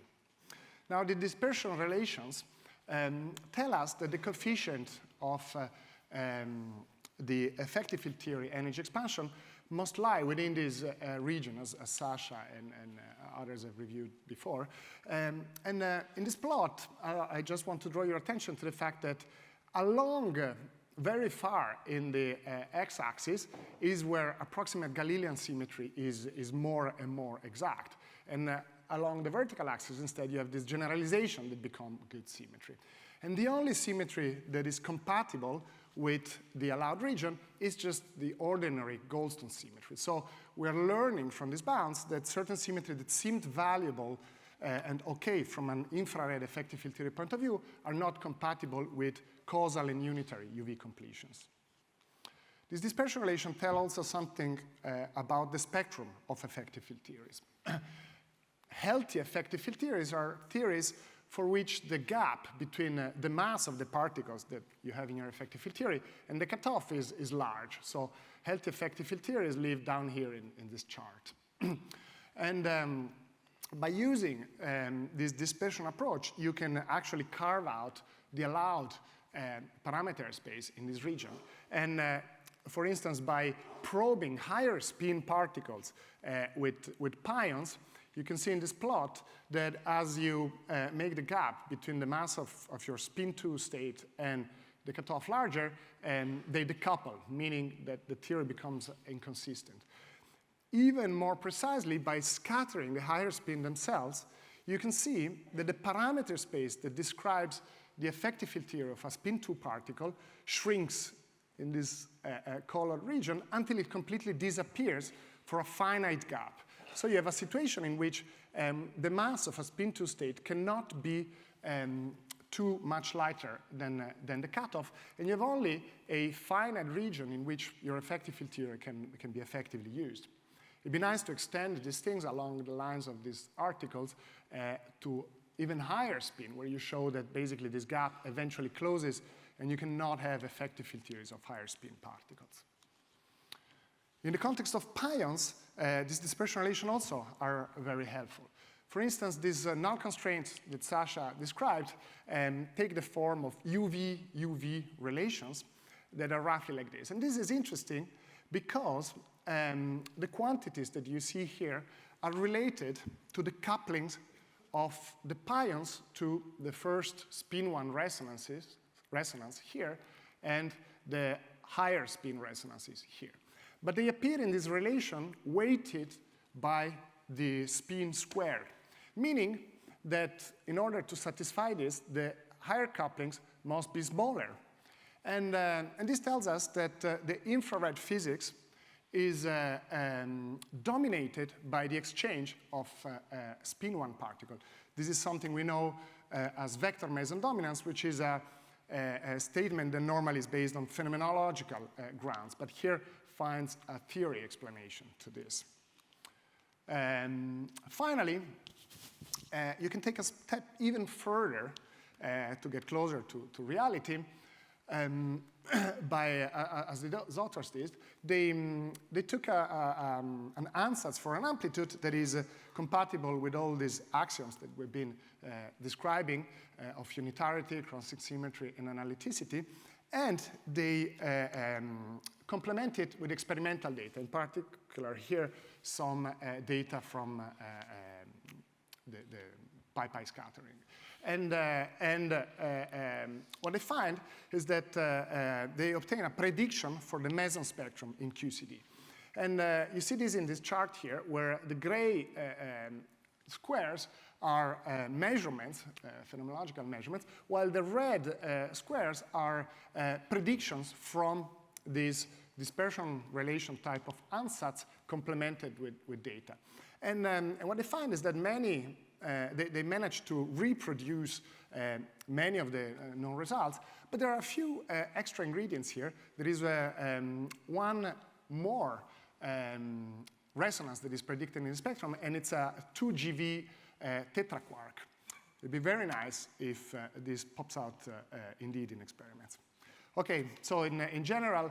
Now, the dispersion relations tell us that the coefficient of the effective field theory energy expansion must lie within this region, as Sasha and others have reviewed before. In this plot, I just want to draw your attention to the fact that along very far in the x-axis is where approximate Galilean symmetry is more and more exact. And along the vertical axis, instead, you have this generalization that becomes good symmetry. And the only symmetry that is compatible with the allowed region is just the ordinary Goldstone symmetry. So we're learning from these bounds that certain symmetry that seemed valuable and okay from an infrared effective field theory point of view are not compatible with causal and unitary UV completions. This dispersion relation tells us something about the spectrum of effective field theories. Healthy effective field theories are theories for which the gap between the mass of the particles that you have in your effective field theory and the cutoff is large. So healthy effective field theories live down here in this chart. And by using this dispersion approach, you can actually carve out the allowed parameter space in this region. And for instance, by probing higher spin particles with pions, you can see in this plot that as you make the gap between the mass of your spin 2 state and the cutoff larger, they decouple, meaning that the theory becomes inconsistent. Even more precisely, by scattering the higher spin themselves, you can see that the parameter space that describes the effective field theory of a spin 2 particle shrinks in this colored region until it completely disappears for a finite gap. So you have a situation in which the mass of a spin 2 state cannot be too much lighter than the cutoff, and you have only a finite region in which your effective field theory can be effectively used. It'd be nice to extend these things along the lines of these articles to even higher spin, where you show that basically this gap eventually closes and you cannot have effective field theories of higher spin particles. In the context of pions, these dispersion relations also are very helpful. For instance, these null constraints that Sasha described take the form of UV-UV relations that are roughly like this. And this is interesting because the quantities that you see here are related to the couplings of the pions to the first spin-1 resonance here, and the higher spin resonances here. But they appear in this relation weighted by the spin squared, meaning that in order to satisfy this, the higher couplings must be smaller. And this tells us that the infrared physics is dominated by the exchange of spin-1 particle. This is something we know as vector meson dominance, which is a statement that normally is based on phenomenological grounds, but here finds a theory explanation to this. Finally, you can take a step even further to get closer to reality. As the authors did, they took an ansatz for an amplitude that is compatible with all these axioms that we've been describing of unitarity, crossing symmetry, and analyticity, and they complement it with experimental data, in particular here some data from the pi-pi scattering. And what they find is that they obtain a prediction for the meson spectrum in QCD. And you see this in this chart here, where the gray squares are measurements, phenomenological measurements, while the red squares are predictions from this dispersion relation type of ansatz complemented with data. And what they find is that they managed to reproduce many of the known results, but there are a few extra ingredients here. There is one more resonance that is predicted in the spectrum, and it's a 2 GeV Tetra-quark. It'd be very nice if this pops out indeed in experiments. Okay, so in general,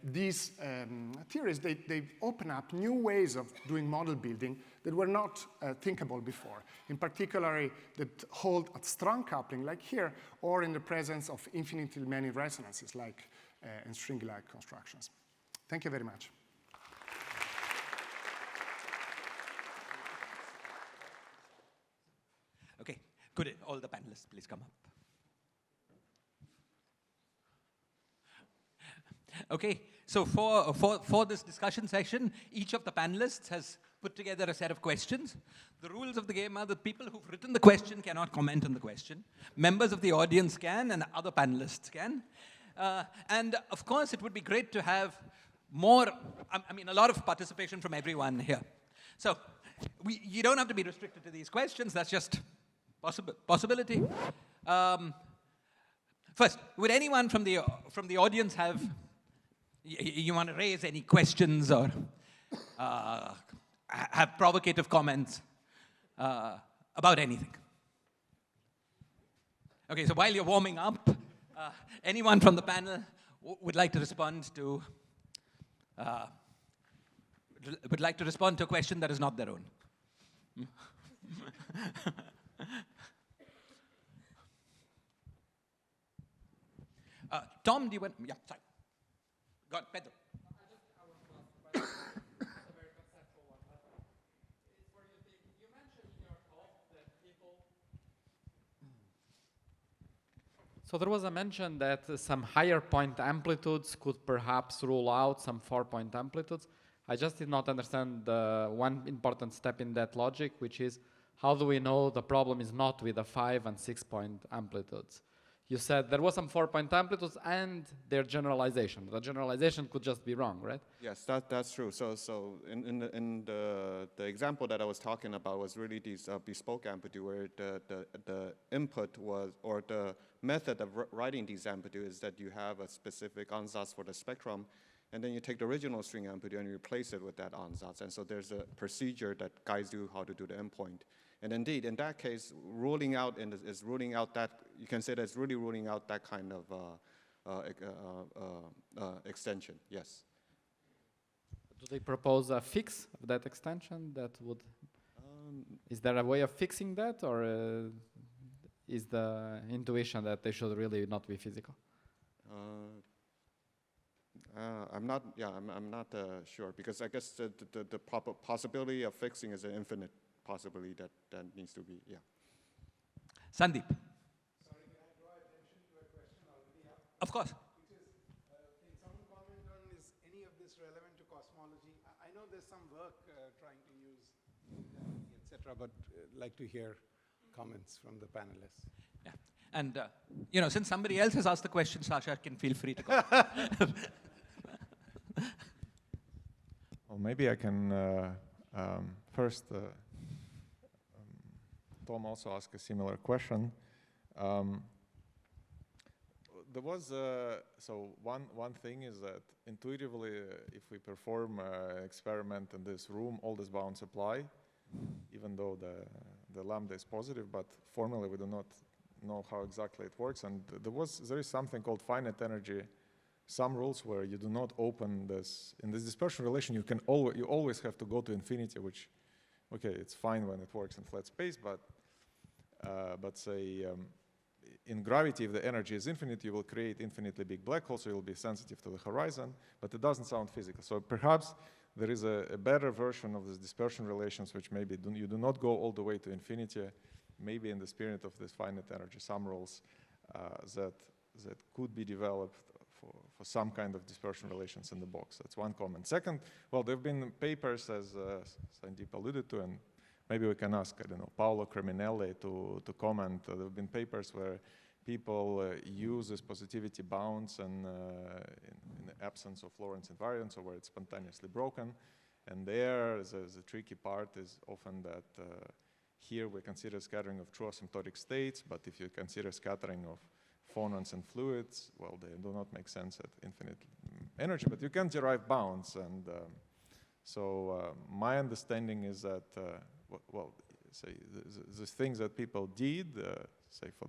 these theories, they open up new ways of doing model building that were not thinkable before, in particular that hold a strong coupling like here, or in the presence of infinitely many resonances like in string-like constructions. Thank you very much. Okay, could all the panelists please come up? Okay, so for this discussion session, each of the panelists has put together a set of questions. The rules of the game are that people who've written the question cannot comment on the question. Members of the audience can, and other panelists can. And of course, it would be great to have more, a lot of participation from everyone here. So you don't have to be restricted to these questions. That's just possibility. First, would anyone from the audience have, you want to raise any questions or have provocative comments about anything? Okay, so while you're warming up, anyone from the panel would like to respond to a question that is not their own. Tom, do you want? Yeah, sorry. Go on, Pedro. So there was a mention that some higher point amplitudes could perhaps rule out some 4-point amplitudes. I just did not understand one important step in that logic, which is how do we know the problem is not with the 5- and 6-point amplitudes? You said there was some 4-point amplitudes and their generalization. The generalization could just be wrong, right? Yes, that's true. So in the example that I was talking about was really these bespoke amplitude, where the input was, or the method of writing these amplitudes is that you have a specific ansatz for the spectrum, and then you take the original string amplitude and you replace it with that ansatz. And so there's a procedure that guides you how to do the endpoint. And indeed, in that case, ruling out is ruling out that, you can say that it's really ruling out that kind of extension, yes. Do they propose a fix of that extension that would, is there a way of fixing that, or is the intuition that they should really not be physical? I'm not sure, because I guess the possibility of fixing is an infinite possibly that needs to be, yeah. Sandeep. Sorry, can I draw attention to a question already up? Of course. Which is, can someone comment on, is any of this relevant to cosmology? I know there's some work trying to use unitarity, etc., but like to hear comments from the panelists. Yeah. And, since somebody else has asked the question, Sasha can feel free to go. Well, maybe I can first, Tom also asked a similar question. There was, so one thing is that intuitively, if we perform an experiment in this room, all these bounds apply, even though the lambda is positive, but formally we do not know how exactly it works. And there is something called finite energy, some rules where you do not open this. In this dispersion relation, you always have to go to infinity, which, okay, it's fine when it works in flat space, but say, in gravity, if the energy is infinite, you will create infinitely big black holes, so you'll be sensitive to the horizon, but it doesn't sound physical. So perhaps there is a better version of these dispersion relations, which maybe you do not go all the way to infinity, maybe in the spirit of this finite energy, some rules that could be developed for some kind of dispersion relations in the box. That's one comment. Second, well, there have been papers, as Sandeep alluded to, and maybe we can ask, I don't know, Paolo Creminelli to comment. There have been papers where people use this positivity bounds and in the absence of Lorentz invariance, or where it's spontaneously broken. And there, the tricky part is often that here we consider scattering of true asymptotic states, but if you consider scattering of phonons and fluids, well, they do not make sense at infinite energy, but you can derive bounds. And so my understanding is that, well, say the things that people did, say for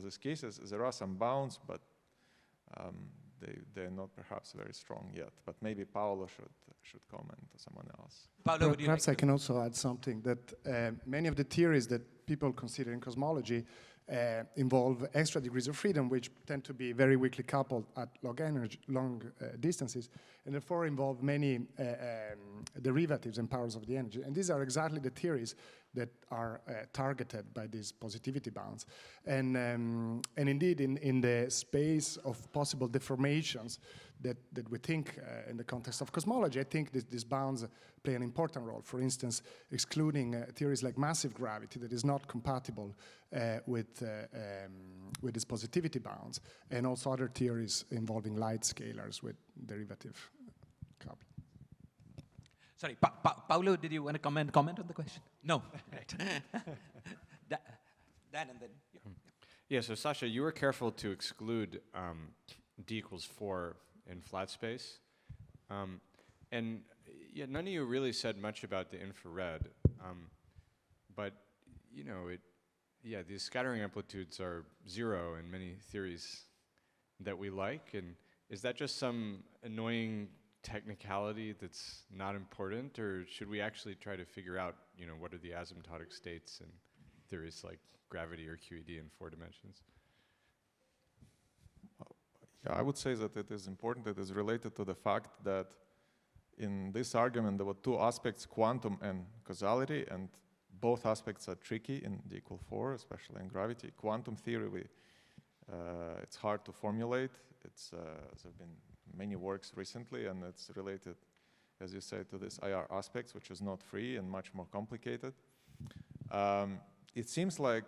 this cases, there are some bounds, but they're not perhaps very strong yet. But maybe Paolo should comment, or someone else. Paolo, would you perhaps like I can also add something, that many of the theories that people consider in cosmology involve extra degrees of freedom, which tend to be very weakly coupled at long distances, and therefore involve many derivatives and powers of the energy. And these are exactly the theories that are targeted by these positivity bounds. And indeed, in the space of possible deformations that we think in the context of cosmology, I think these bounds play an important role. For instance, excluding theories like massive gravity that is not compatible with these positivity bounds, and also other theories involving light scalars with derivative coupling. Sorry, Paolo, did you want to comment on the question? No. Right. Dan and then. Yeah. Yeah, so Sasha, you were careful to exclude d equals 4 in flat space. And yeah, none of you really said much about the infrared. But, you know, these scattering amplitudes are 0 in many theories that we like. And is that just some annoying technicality that's not important, or should we actually try to figure out, you know, what are the asymptotic states in theories like gravity or QED in 4 dimensions? Yeah, I would say that it is important. It is related to the fact that in this argument there were two aspects, quantum and causality, and both aspects are tricky in d equal 4, especially in gravity. Quantum theory, it's hard to formulate. There have been many works recently, and it's related, as you say, to this IR aspects, which is not free and much more complicated. It seems like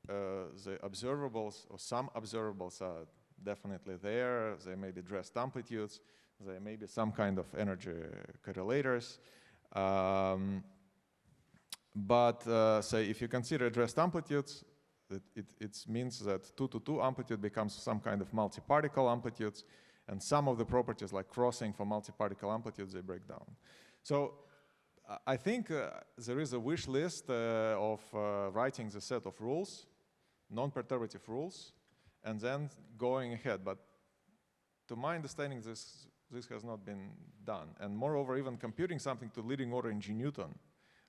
the observables, or some observables, are definitely there. There may be dressed amplitudes. There may be some kind of energy correlators. But say if you consider dressed amplitudes, it means that 2 to 2 amplitude becomes some kind of multi-particle amplitudes, and some of the properties like crossing for multi-particle amplitudes, they break down. So I think there is a wish list of writing the set of rules, non-perturbative rules, and then going ahead. But to my understanding, this has not been done. And moreover, even computing something to leading order in G Newton,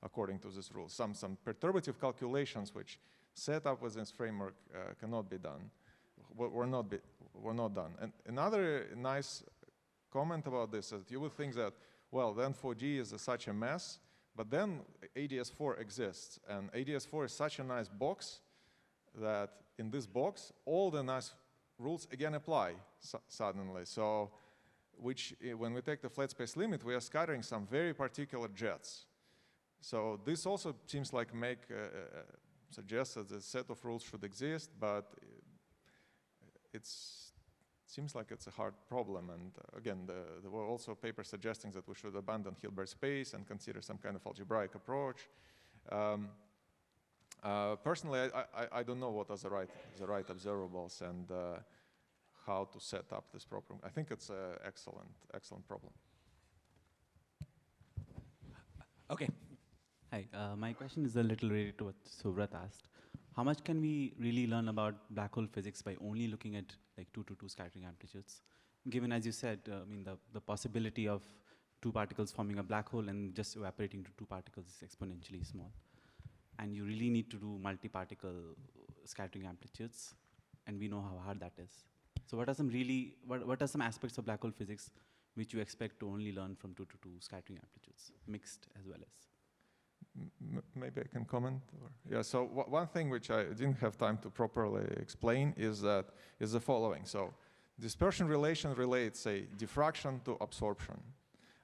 according to this rule, some perturbative calculations which set up within this framework cannot be done, were not done. And another nice comment about this is that you would think that, well, then 4D is such a mess. But then ADS4 exists, and ADS4 is such a nice box that in this box, all the nice rules again apply suddenly. So, when we take the flat space limit, we are scattering some very particular jets. So this also seems like suggests that a set of rules should exist, but it seems like it's a hard problem. And again, there were also papers suggesting that we should abandon Hilbert space and consider some kind of algebraic approach. Personally, I don't know what are the right observables and how to set up this problem. I think it's an excellent problem. Okay. Hi, my question is a little related to what Subrat asked. How much can we really learn about black hole physics by only looking at like 2-to-2 scattering amplitudes? Given, as you said, I mean, the possibility of two particles forming a black hole and just evaporating to two particles is exponentially small. And you really need to do multi-particle scattering amplitudes, and we know how hard that is. So what are some aspects of black hole physics which you expect to only learn from 2-to-2 scattering amplitudes, mixed as well as? Maybe I can comment. Yeah. So one thing which I didn't have time to properly explain is the following. So dispersion relation relates, say, diffraction to absorption.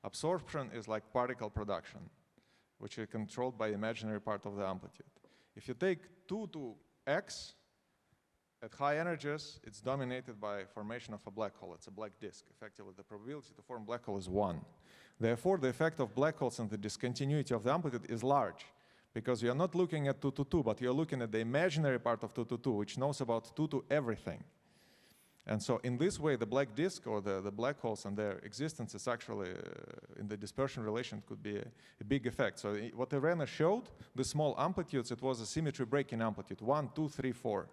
Absorption is like particle production, which is controlled by imaginary part of the amplitude. If you take 2 to x, at high energies, it's dominated by formation of a black hole. It's a black disk. Effectively, the probability to form black hole is 1. Therefore, the effect of black holes and the discontinuity of the amplitude is large, because you're not looking at 2 to 2, but you're looking at the imaginary part of 2 to 2, which knows about 2 to everything. And so in this way, the black disk or the black holes and their existence is actually, in the dispersion relation, could be a big effect. So what Irene showed, the small amplitudes, it was a symmetry breaking amplitude, 1, 2, 3, 4.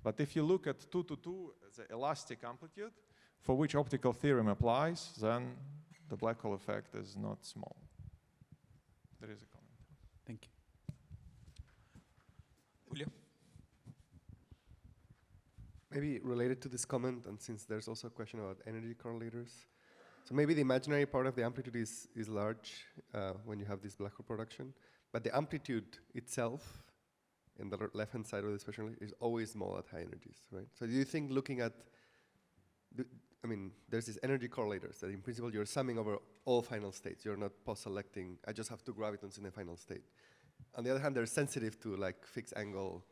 But if you look at 2 to 2 as an elastic amplitude, for which optical theorem applies, then the black hole effect is not small. There is a comment. Thank you. Julio? Maybe related to this comment, and since there's also a question about energy correlators. So maybe the imaginary part of the amplitude is large when you have this black hole production, but the amplitude itself in the left-hand side of the dispersion is always small at high energies, right? So do you think looking at, I mean, there's these energy correlators that in principle you're summing over all final states. You're not post-selecting, I just have two gravitons in a final state. On the other hand, they're sensitive to like fixed angle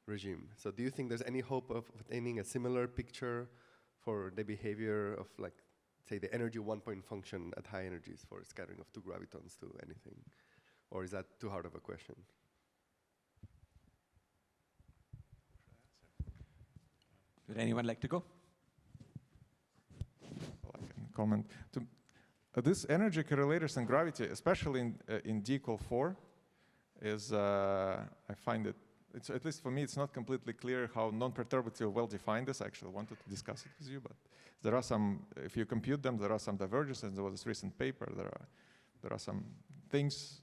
regime. So do you think there's any hope of obtaining a similar picture for the behavior of like, say, the energy one-point function at high energies for scattering of two gravitons to anything? Or is that too hard of a question? Would anyone like to go? Well, I can comment. This energy correlators and gravity, especially in D equal 4, is, I find it, at least for me, it's not completely clear how non-perturbative well-defined is. I actually wanted to discuss it with you, but there are some, if you compute them, there are some divergences. There was this recent paper. There are some things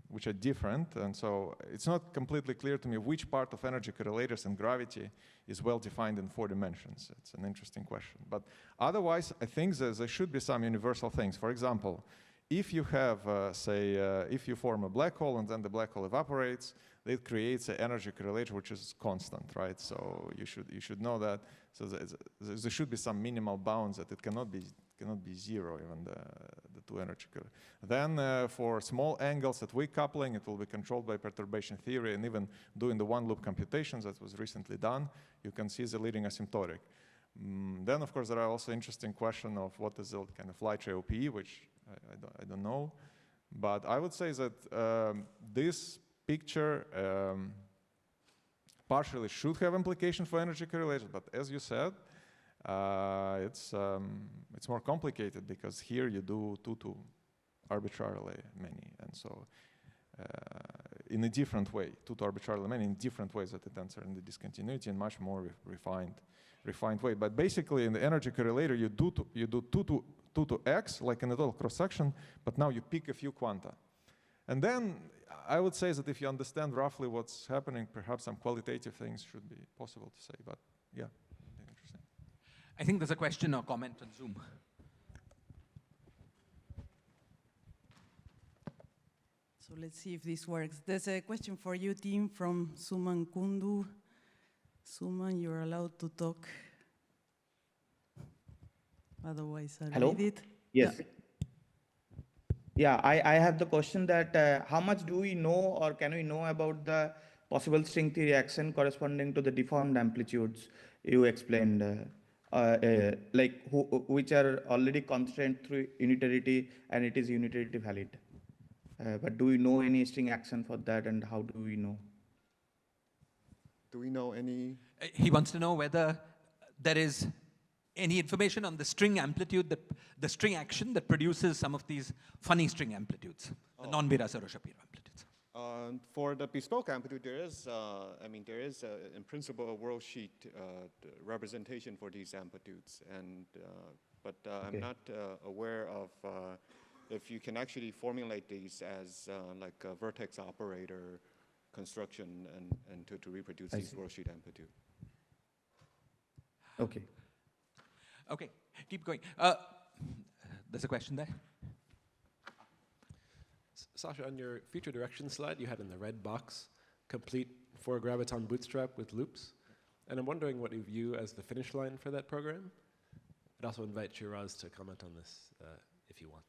which are different, and so it's not completely clear to me which part of energy correlators and gravity is well defined in 4 dimensions. It's an interesting question. But otherwise, I think there should be some universal things. For example, if you have, if you form a black hole and then the black hole evaporates, it creates an energy correlator which is constant, right? So you should know that. So there should be some minimal bounds that it cannot be zero, even the two energy. Then for small angles at weak coupling, it will be controlled by perturbation theory, and even doing the one-loop computations that was recently done, you can see the leading asymptotic. Then, of course, there are also interesting question of what is the kind of light ray OPE, which I don't know. But I would say that this picture partially should have implication for energy correlation, but as you said, it's more complicated because here you do 2 to arbitrarily many, and so in a different way, 2 to arbitrarily many in different ways that it answers in the discontinuity in much more refined way. But basically, in the energy correlator, you do 2 to x like in a total cross section, but now you pick a few quanta, and then I would say that if you understand roughly what's happening, perhaps some qualitative things should be possible to say. But yeah. I think there's a question or comment on Zoom. So let's see if this works. There's a question for you, Tim, from Suman Kundu. Suman, you're allowed to talk. Otherwise, I'll Hello? read it. Yes. Yeah. Yeah, I have the question that how much do we know or can we know about the possible string theory action corresponding to the deformed amplitudes you explained, which are already constrained through unitarity and it is unitarity valid. But do we know any string action for that and how do we know? Do we know any? He wants to know whether there is any information on the string amplitude, the string action that produces some of these funny string amplitudes, the non-Virasoro-Shapiro amplitudes. For the bespoke amplitude, there is, in principle, a worldsheet representation for these amplitudes, but I'm not aware of if you can actually formulate these as like a vertex operator construction and to reproduce these worldsheet amplitude. Okay. Okay, keep going. There's a question there. Sasha, on your future direction slide, you had in the red box, complete for graviton bootstrap with loops. And I'm wondering what you view as the finish line for that program. I'd also invite Shiraz to comment on this if you want.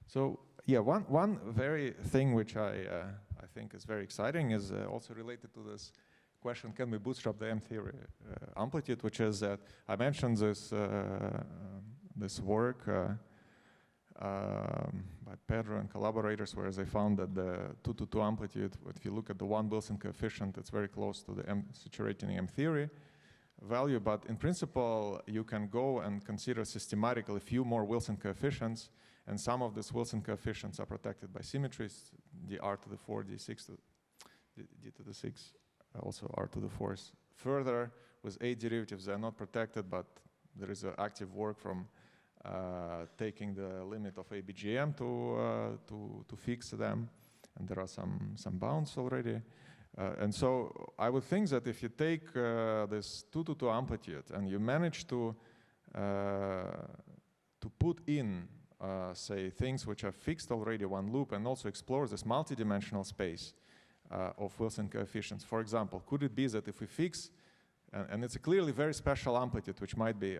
So yeah, one very thing which I think is very exciting is also related to this question, can we bootstrap the M-theory amplitude, which is that I mentioned this, this work by Pedro and collaborators where they found that the 2-to-2 amplitude, if you look at the one Wilson coefficient, it's very close to the saturating M-theory value, but in principle, you can go and consider systematically a few more Wilson coefficients, and some of these Wilson coefficients are protected by symmetries, the R to the 4, D6 to D to the 6. Also R to the 4th. Further, with A derivatives, they are not protected, but there is active work from taking the limit of ABGM to fix them, and there are some bounds already. And so I would think that if you take this 2-to-2 amplitude and you manage to put in, say, things which are fixed already one loop and also explore this multidimensional space of Wilson coefficients. For example, could it be that if we fix, and it's a clearly very special amplitude which might be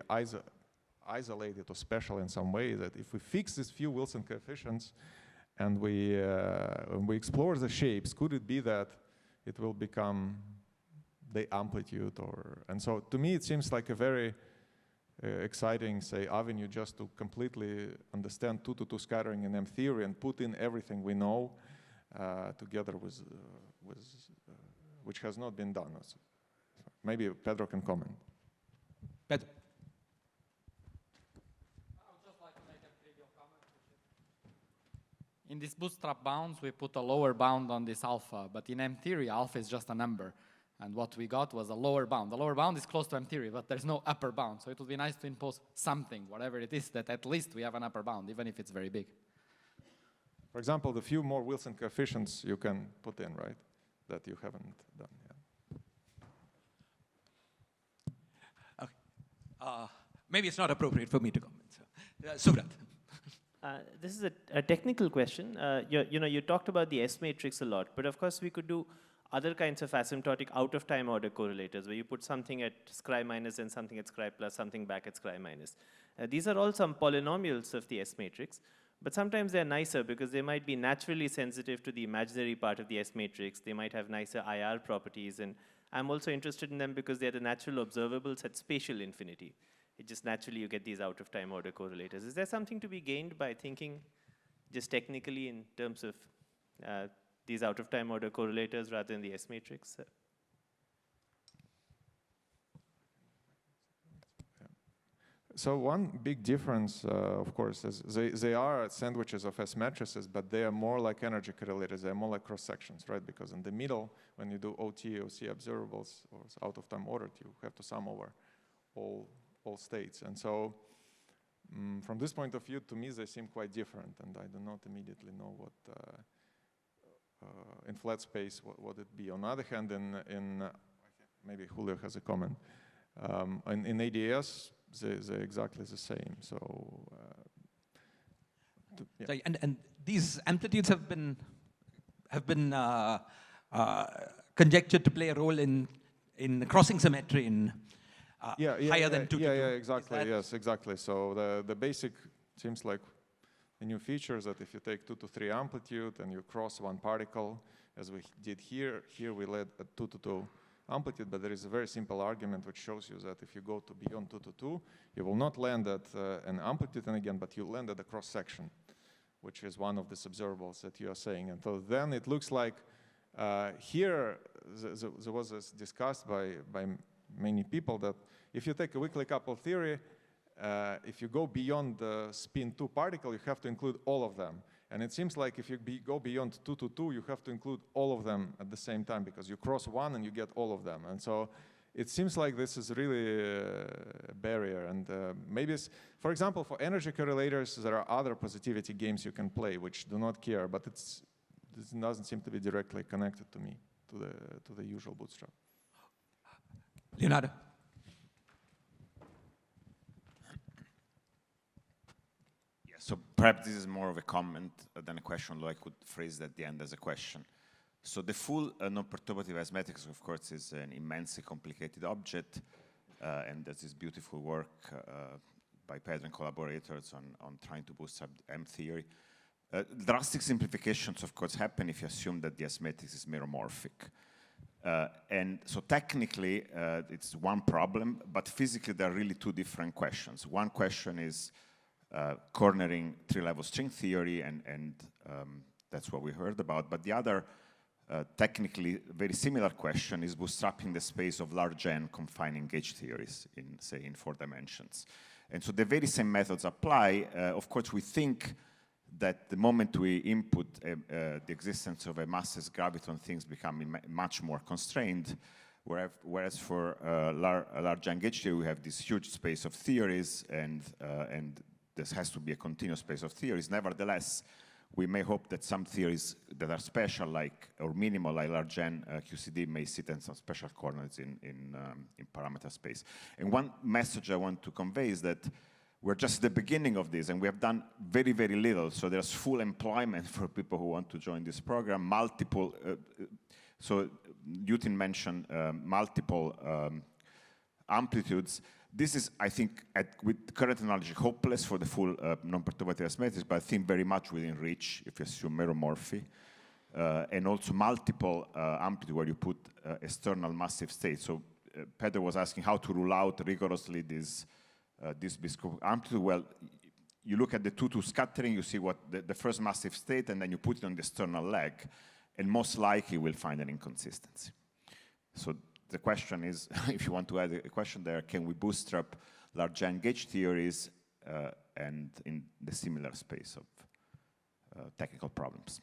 isolated or special in some way, that if we fix these few Wilson coefficients and we explore the shapes, could it be that it will become the amplitude? And so to me it seems like a very exciting, say, avenue just to completely understand 2-to-2 scattering in M-theory and put in everything we know together with which has not been done. So maybe Pedro can comment. Pedro. I would just like to make a trivial comment. In these bootstrap bounds, we put a lower bound on this alpha, but in M-theory, alpha is just a number. And what we got was a lower bound. The lower bound is close to M-theory, but there's no upper bound. So it would be nice to impose something, whatever it is, that at least we have an upper bound, even if it's very big. For example, the few more Wilson coefficients you can put in, right, that you haven't done yet. Okay. Maybe it's not appropriate for me to comment. So, Subrat. This is a technical question. You talked about the S-matrix a lot, but of course we could do other kinds of asymptotic out-of-time order correlators where you put something at scry minus and something at scry plus, something back at scry minus. These are all some polynomials of the S-matrix. But sometimes they're nicer because they might be naturally sensitive to the imaginary part of the S-matrix. They might have nicer IR properties. And I'm also interested in them because they're the natural observables at spatial infinity. It just naturally you get these out-of-time order correlators. Is there something to be gained by thinking just technically in terms of these out-of-time order correlators rather than the S-matrix? So one big difference, of course, is they are sandwiches of S matrices, but they are more like energy correlators. They are more like cross sections, right? Because in the middle, when you do OT, OC observables, or out-of-time ordered, you have to sum over all states. And so, from this point of view, to me, they seem quite different, and I do not immediately know what in flat space what would it be. On the other hand, in maybe Julio has a comment. In ADS, they're exactly the same. So, yeah. And these amplitudes have been have been conjectured to play a role in crossing symmetry in higher than 2 to 2. Yeah, exactly. Yes, exactly. So the basic seems like the new feature is that if you take 2 to 3 amplitude and you cross one particle, as we did here we led a 2 to 2 amplitude, but there is a very simple argument which shows you that if you go to beyond 2 to 2, you will not land at an amplitude and again, but you land at a cross section, which is one of these observables that you are saying. And so then it looks like here there was this discussed by many people that if you take a weakly coupled theory, if you go beyond the spin 2 particle, you have to include all of them. And it seems like if you go beyond 2 to 2, you have to include all of them at the same time because you cross one and you get all of them. And so it seems like this is really a barrier. And maybe, for example, for energy correlators, there are other positivity games you can play which do not care, but this doesn't seem to be directly connected to me, to the usual bootstrap. Leonardo. So perhaps this is more of a comment than a question, although I could phrase it at the end as a question. So the full non-perturbative S-matrix, of course, is an immensely complicated object, and there's this beautiful work by Pedro and collaborators on trying to bootstrap M theory. Drastic simplifications, of course, happen if you assume that the S-matrix is meromorphic. And so technically, it's one problem, but physically there are really two different questions. One question is cornering three-level string theory, and that's what we heard about. But the other technically very similar question is bootstrapping the space of large N confining gauge theories in, say, in 4 dimensions. And so the very same methods apply. Of course, we think that the moment we input the existence of a massless graviton, things become much more constrained, whereas for large N gauge theory, we have this huge space of theories, and this has to be a continuous space of theories. Nevertheless, we may hope that some theories that are special, like or minimal, like large N QCD, may sit in some special corners in parameter space. And one message I want to convey is that we're just at the beginning of this, and we have done very, very little. So there's full employment for people who want to join this program. Multiple. So Yutin mentioned multiple amplitudes. This is, I think, with current knowledge, hopeless for the full non-perturbative S-matrix, but I think very much within reach if you assume meromorphy. And also multiple amplitude where you put external massive states. So Pedro was asking how to rule out rigorously this biscuit amplitude. Well, you look at the 2-2 scattering, you see what the first massive state, and then you put it on the external leg, and most likely we'll find an inconsistency. So the question is, if you want to add a question there, can we bootstrap large N gauge theories and in the similar space of technical problems?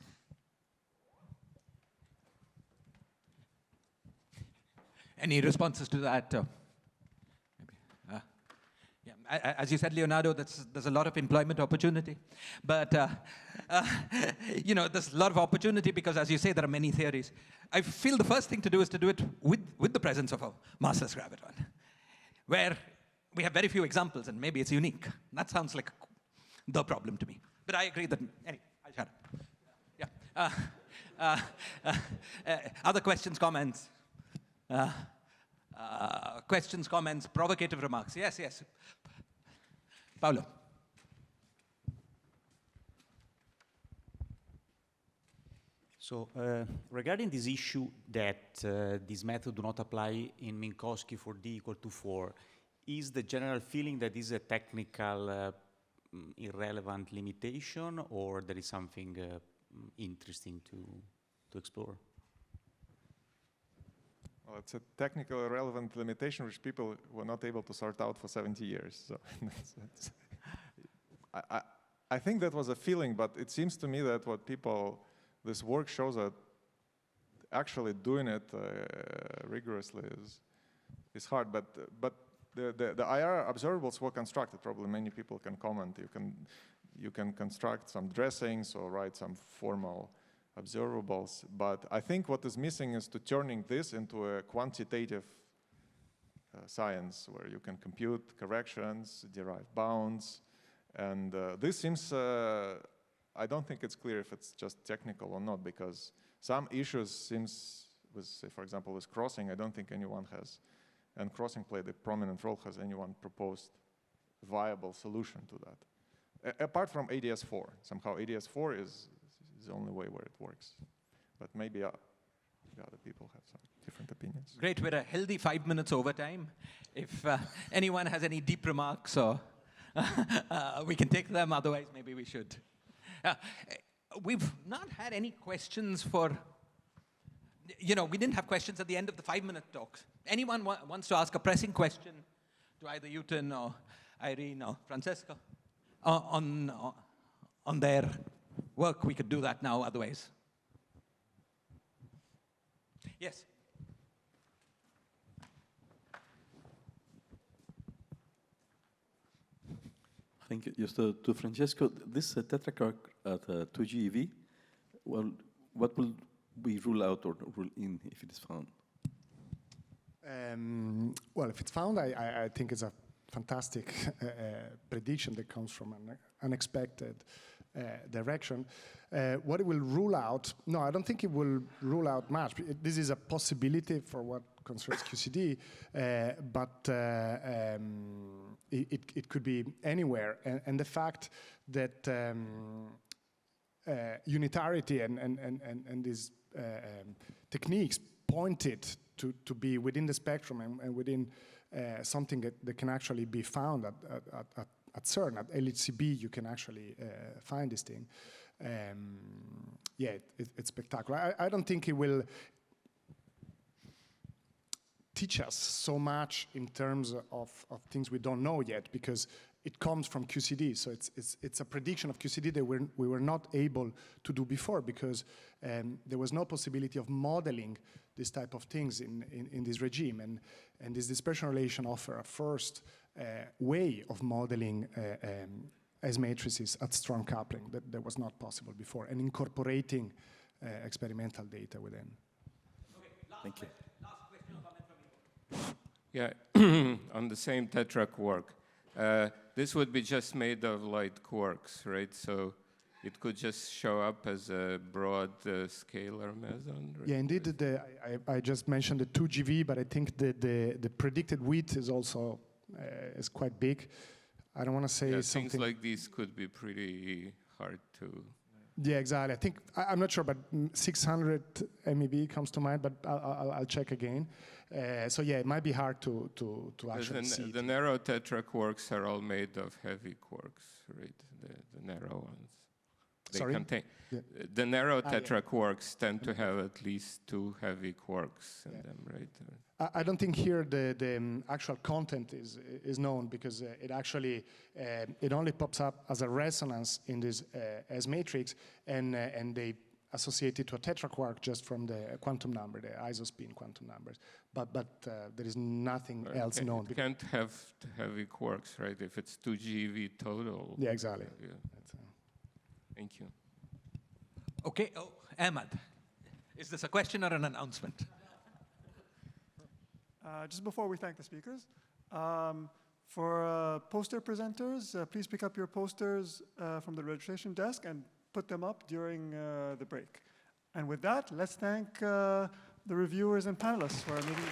Any responses to that? Yeah. As you said, Leonardo, there's a lot of employment opportunity. But, you know, there's a lot of opportunity because, as you say, there are many theories. I feel the first thing to do is to do it with the presence of a massless graviton, where we have very few examples, and maybe it's unique. That sounds like the problem to me. But I agree that, anyway, I'll shut up. Yeah. Other questions, comments? Questions, comments, provocative remarks. Yes, yes. Paolo. So regarding this issue that this method do not apply in Minkowski for d equal to 4, is the general feeling that this is a technical irrelevant limitation, or there is something interesting to explore? Well, it's a technical irrelevant limitation which people were not able to sort out for 70 years. So I think that was a feeling, but it seems to me that this work shows that actually doing it rigorously is hard. But the IR observables were constructed. Probably many people can comment. You can construct some dressings or write some formal observables, but I think what is missing is to turning this into a quantitative science where you can compute corrections, derive bounds, and this seems, I don't think it's clear if it's just technical or not, because Some issues seems with, say, for example, with crossing, I don't think anyone has, and crossing played a prominent role. Has anyone proposed a viable solution to that? Apart from ADS4, somehow ADS4 is the only way where it works. But maybe other people have some different opinions. Great, we're a healthy 5 minutes overtime. If anyone has any deep remarks, or we can take them, otherwise maybe we should. We've not had any questions for, we didn't have questions at the end of the 5-minute talks. Anyone wants to ask a pressing question to either Uten or Irene or Francesco on their work, we could do that now otherwise. Yes. Thank you. Just to Francesco, this Tetra-quark at 2 GeV, well, what will we rule out or rule in if it is found? Well, if it's found, I think it's a fantastic prediction that comes from an unexpected direction. What it will rule out, no, I don't think it will rule out much. This is a possibility for what concerns QCD, but it could be anywhere. And the fact that unitarity and these techniques pointed to be within the spectrum and within something that can actually be found at CERN, at LHCb, you can actually find this thing. Yeah, it's spectacular. I don't think it will teach us so much in terms of things we don't know yet, because it comes from QCD. So it's a prediction of QCD that we were not able to do before, because there was no possibility of modeling this type of things in this regime. And this dispersion relation offer a first way of modeling S-matrices at strong coupling that was not possible before, and incorporating experimental data within. Okay, thank you. Last question or comment from you. Yeah, on the same Tetra-quark. This would be just made of light quarks, right? So it could just show up as a broad scalar meson? Yeah, indeed. I just mentioned the 2 GeV, but I think the predicted width is also is quite big. I don't want to say something. Things like these could be pretty hard to. Yeah, exactly. I think I'm not sure, but 600 MeV comes to mind, but I'll check again. So yeah, it might be hard to actually see. The narrow tetra-quarks are all made of heavy quarks, right? The narrow ones. They Sorry? contain Yeah. the narrow tetra-quarks tend to have at least 2 heavy quarks in them, right? I don't think here the actual content is known, because it actually it only pops up as a resonance in this S-matrix, and they associate it to a tetra-quark just from the quantum number, the isospin quantum numbers. But there is nothing else known. It can't have heavy quarks, right? If it's 2 GeV total. Yeah, exactly. Yeah. Thank you. Okay, Ahmad, is this a question or an announcement? Just before we thank the speakers, for poster presenters, please pick up your posters from the registration desk and put them up during the break. And with that, let's thank the reviewers and panelists for our meeting.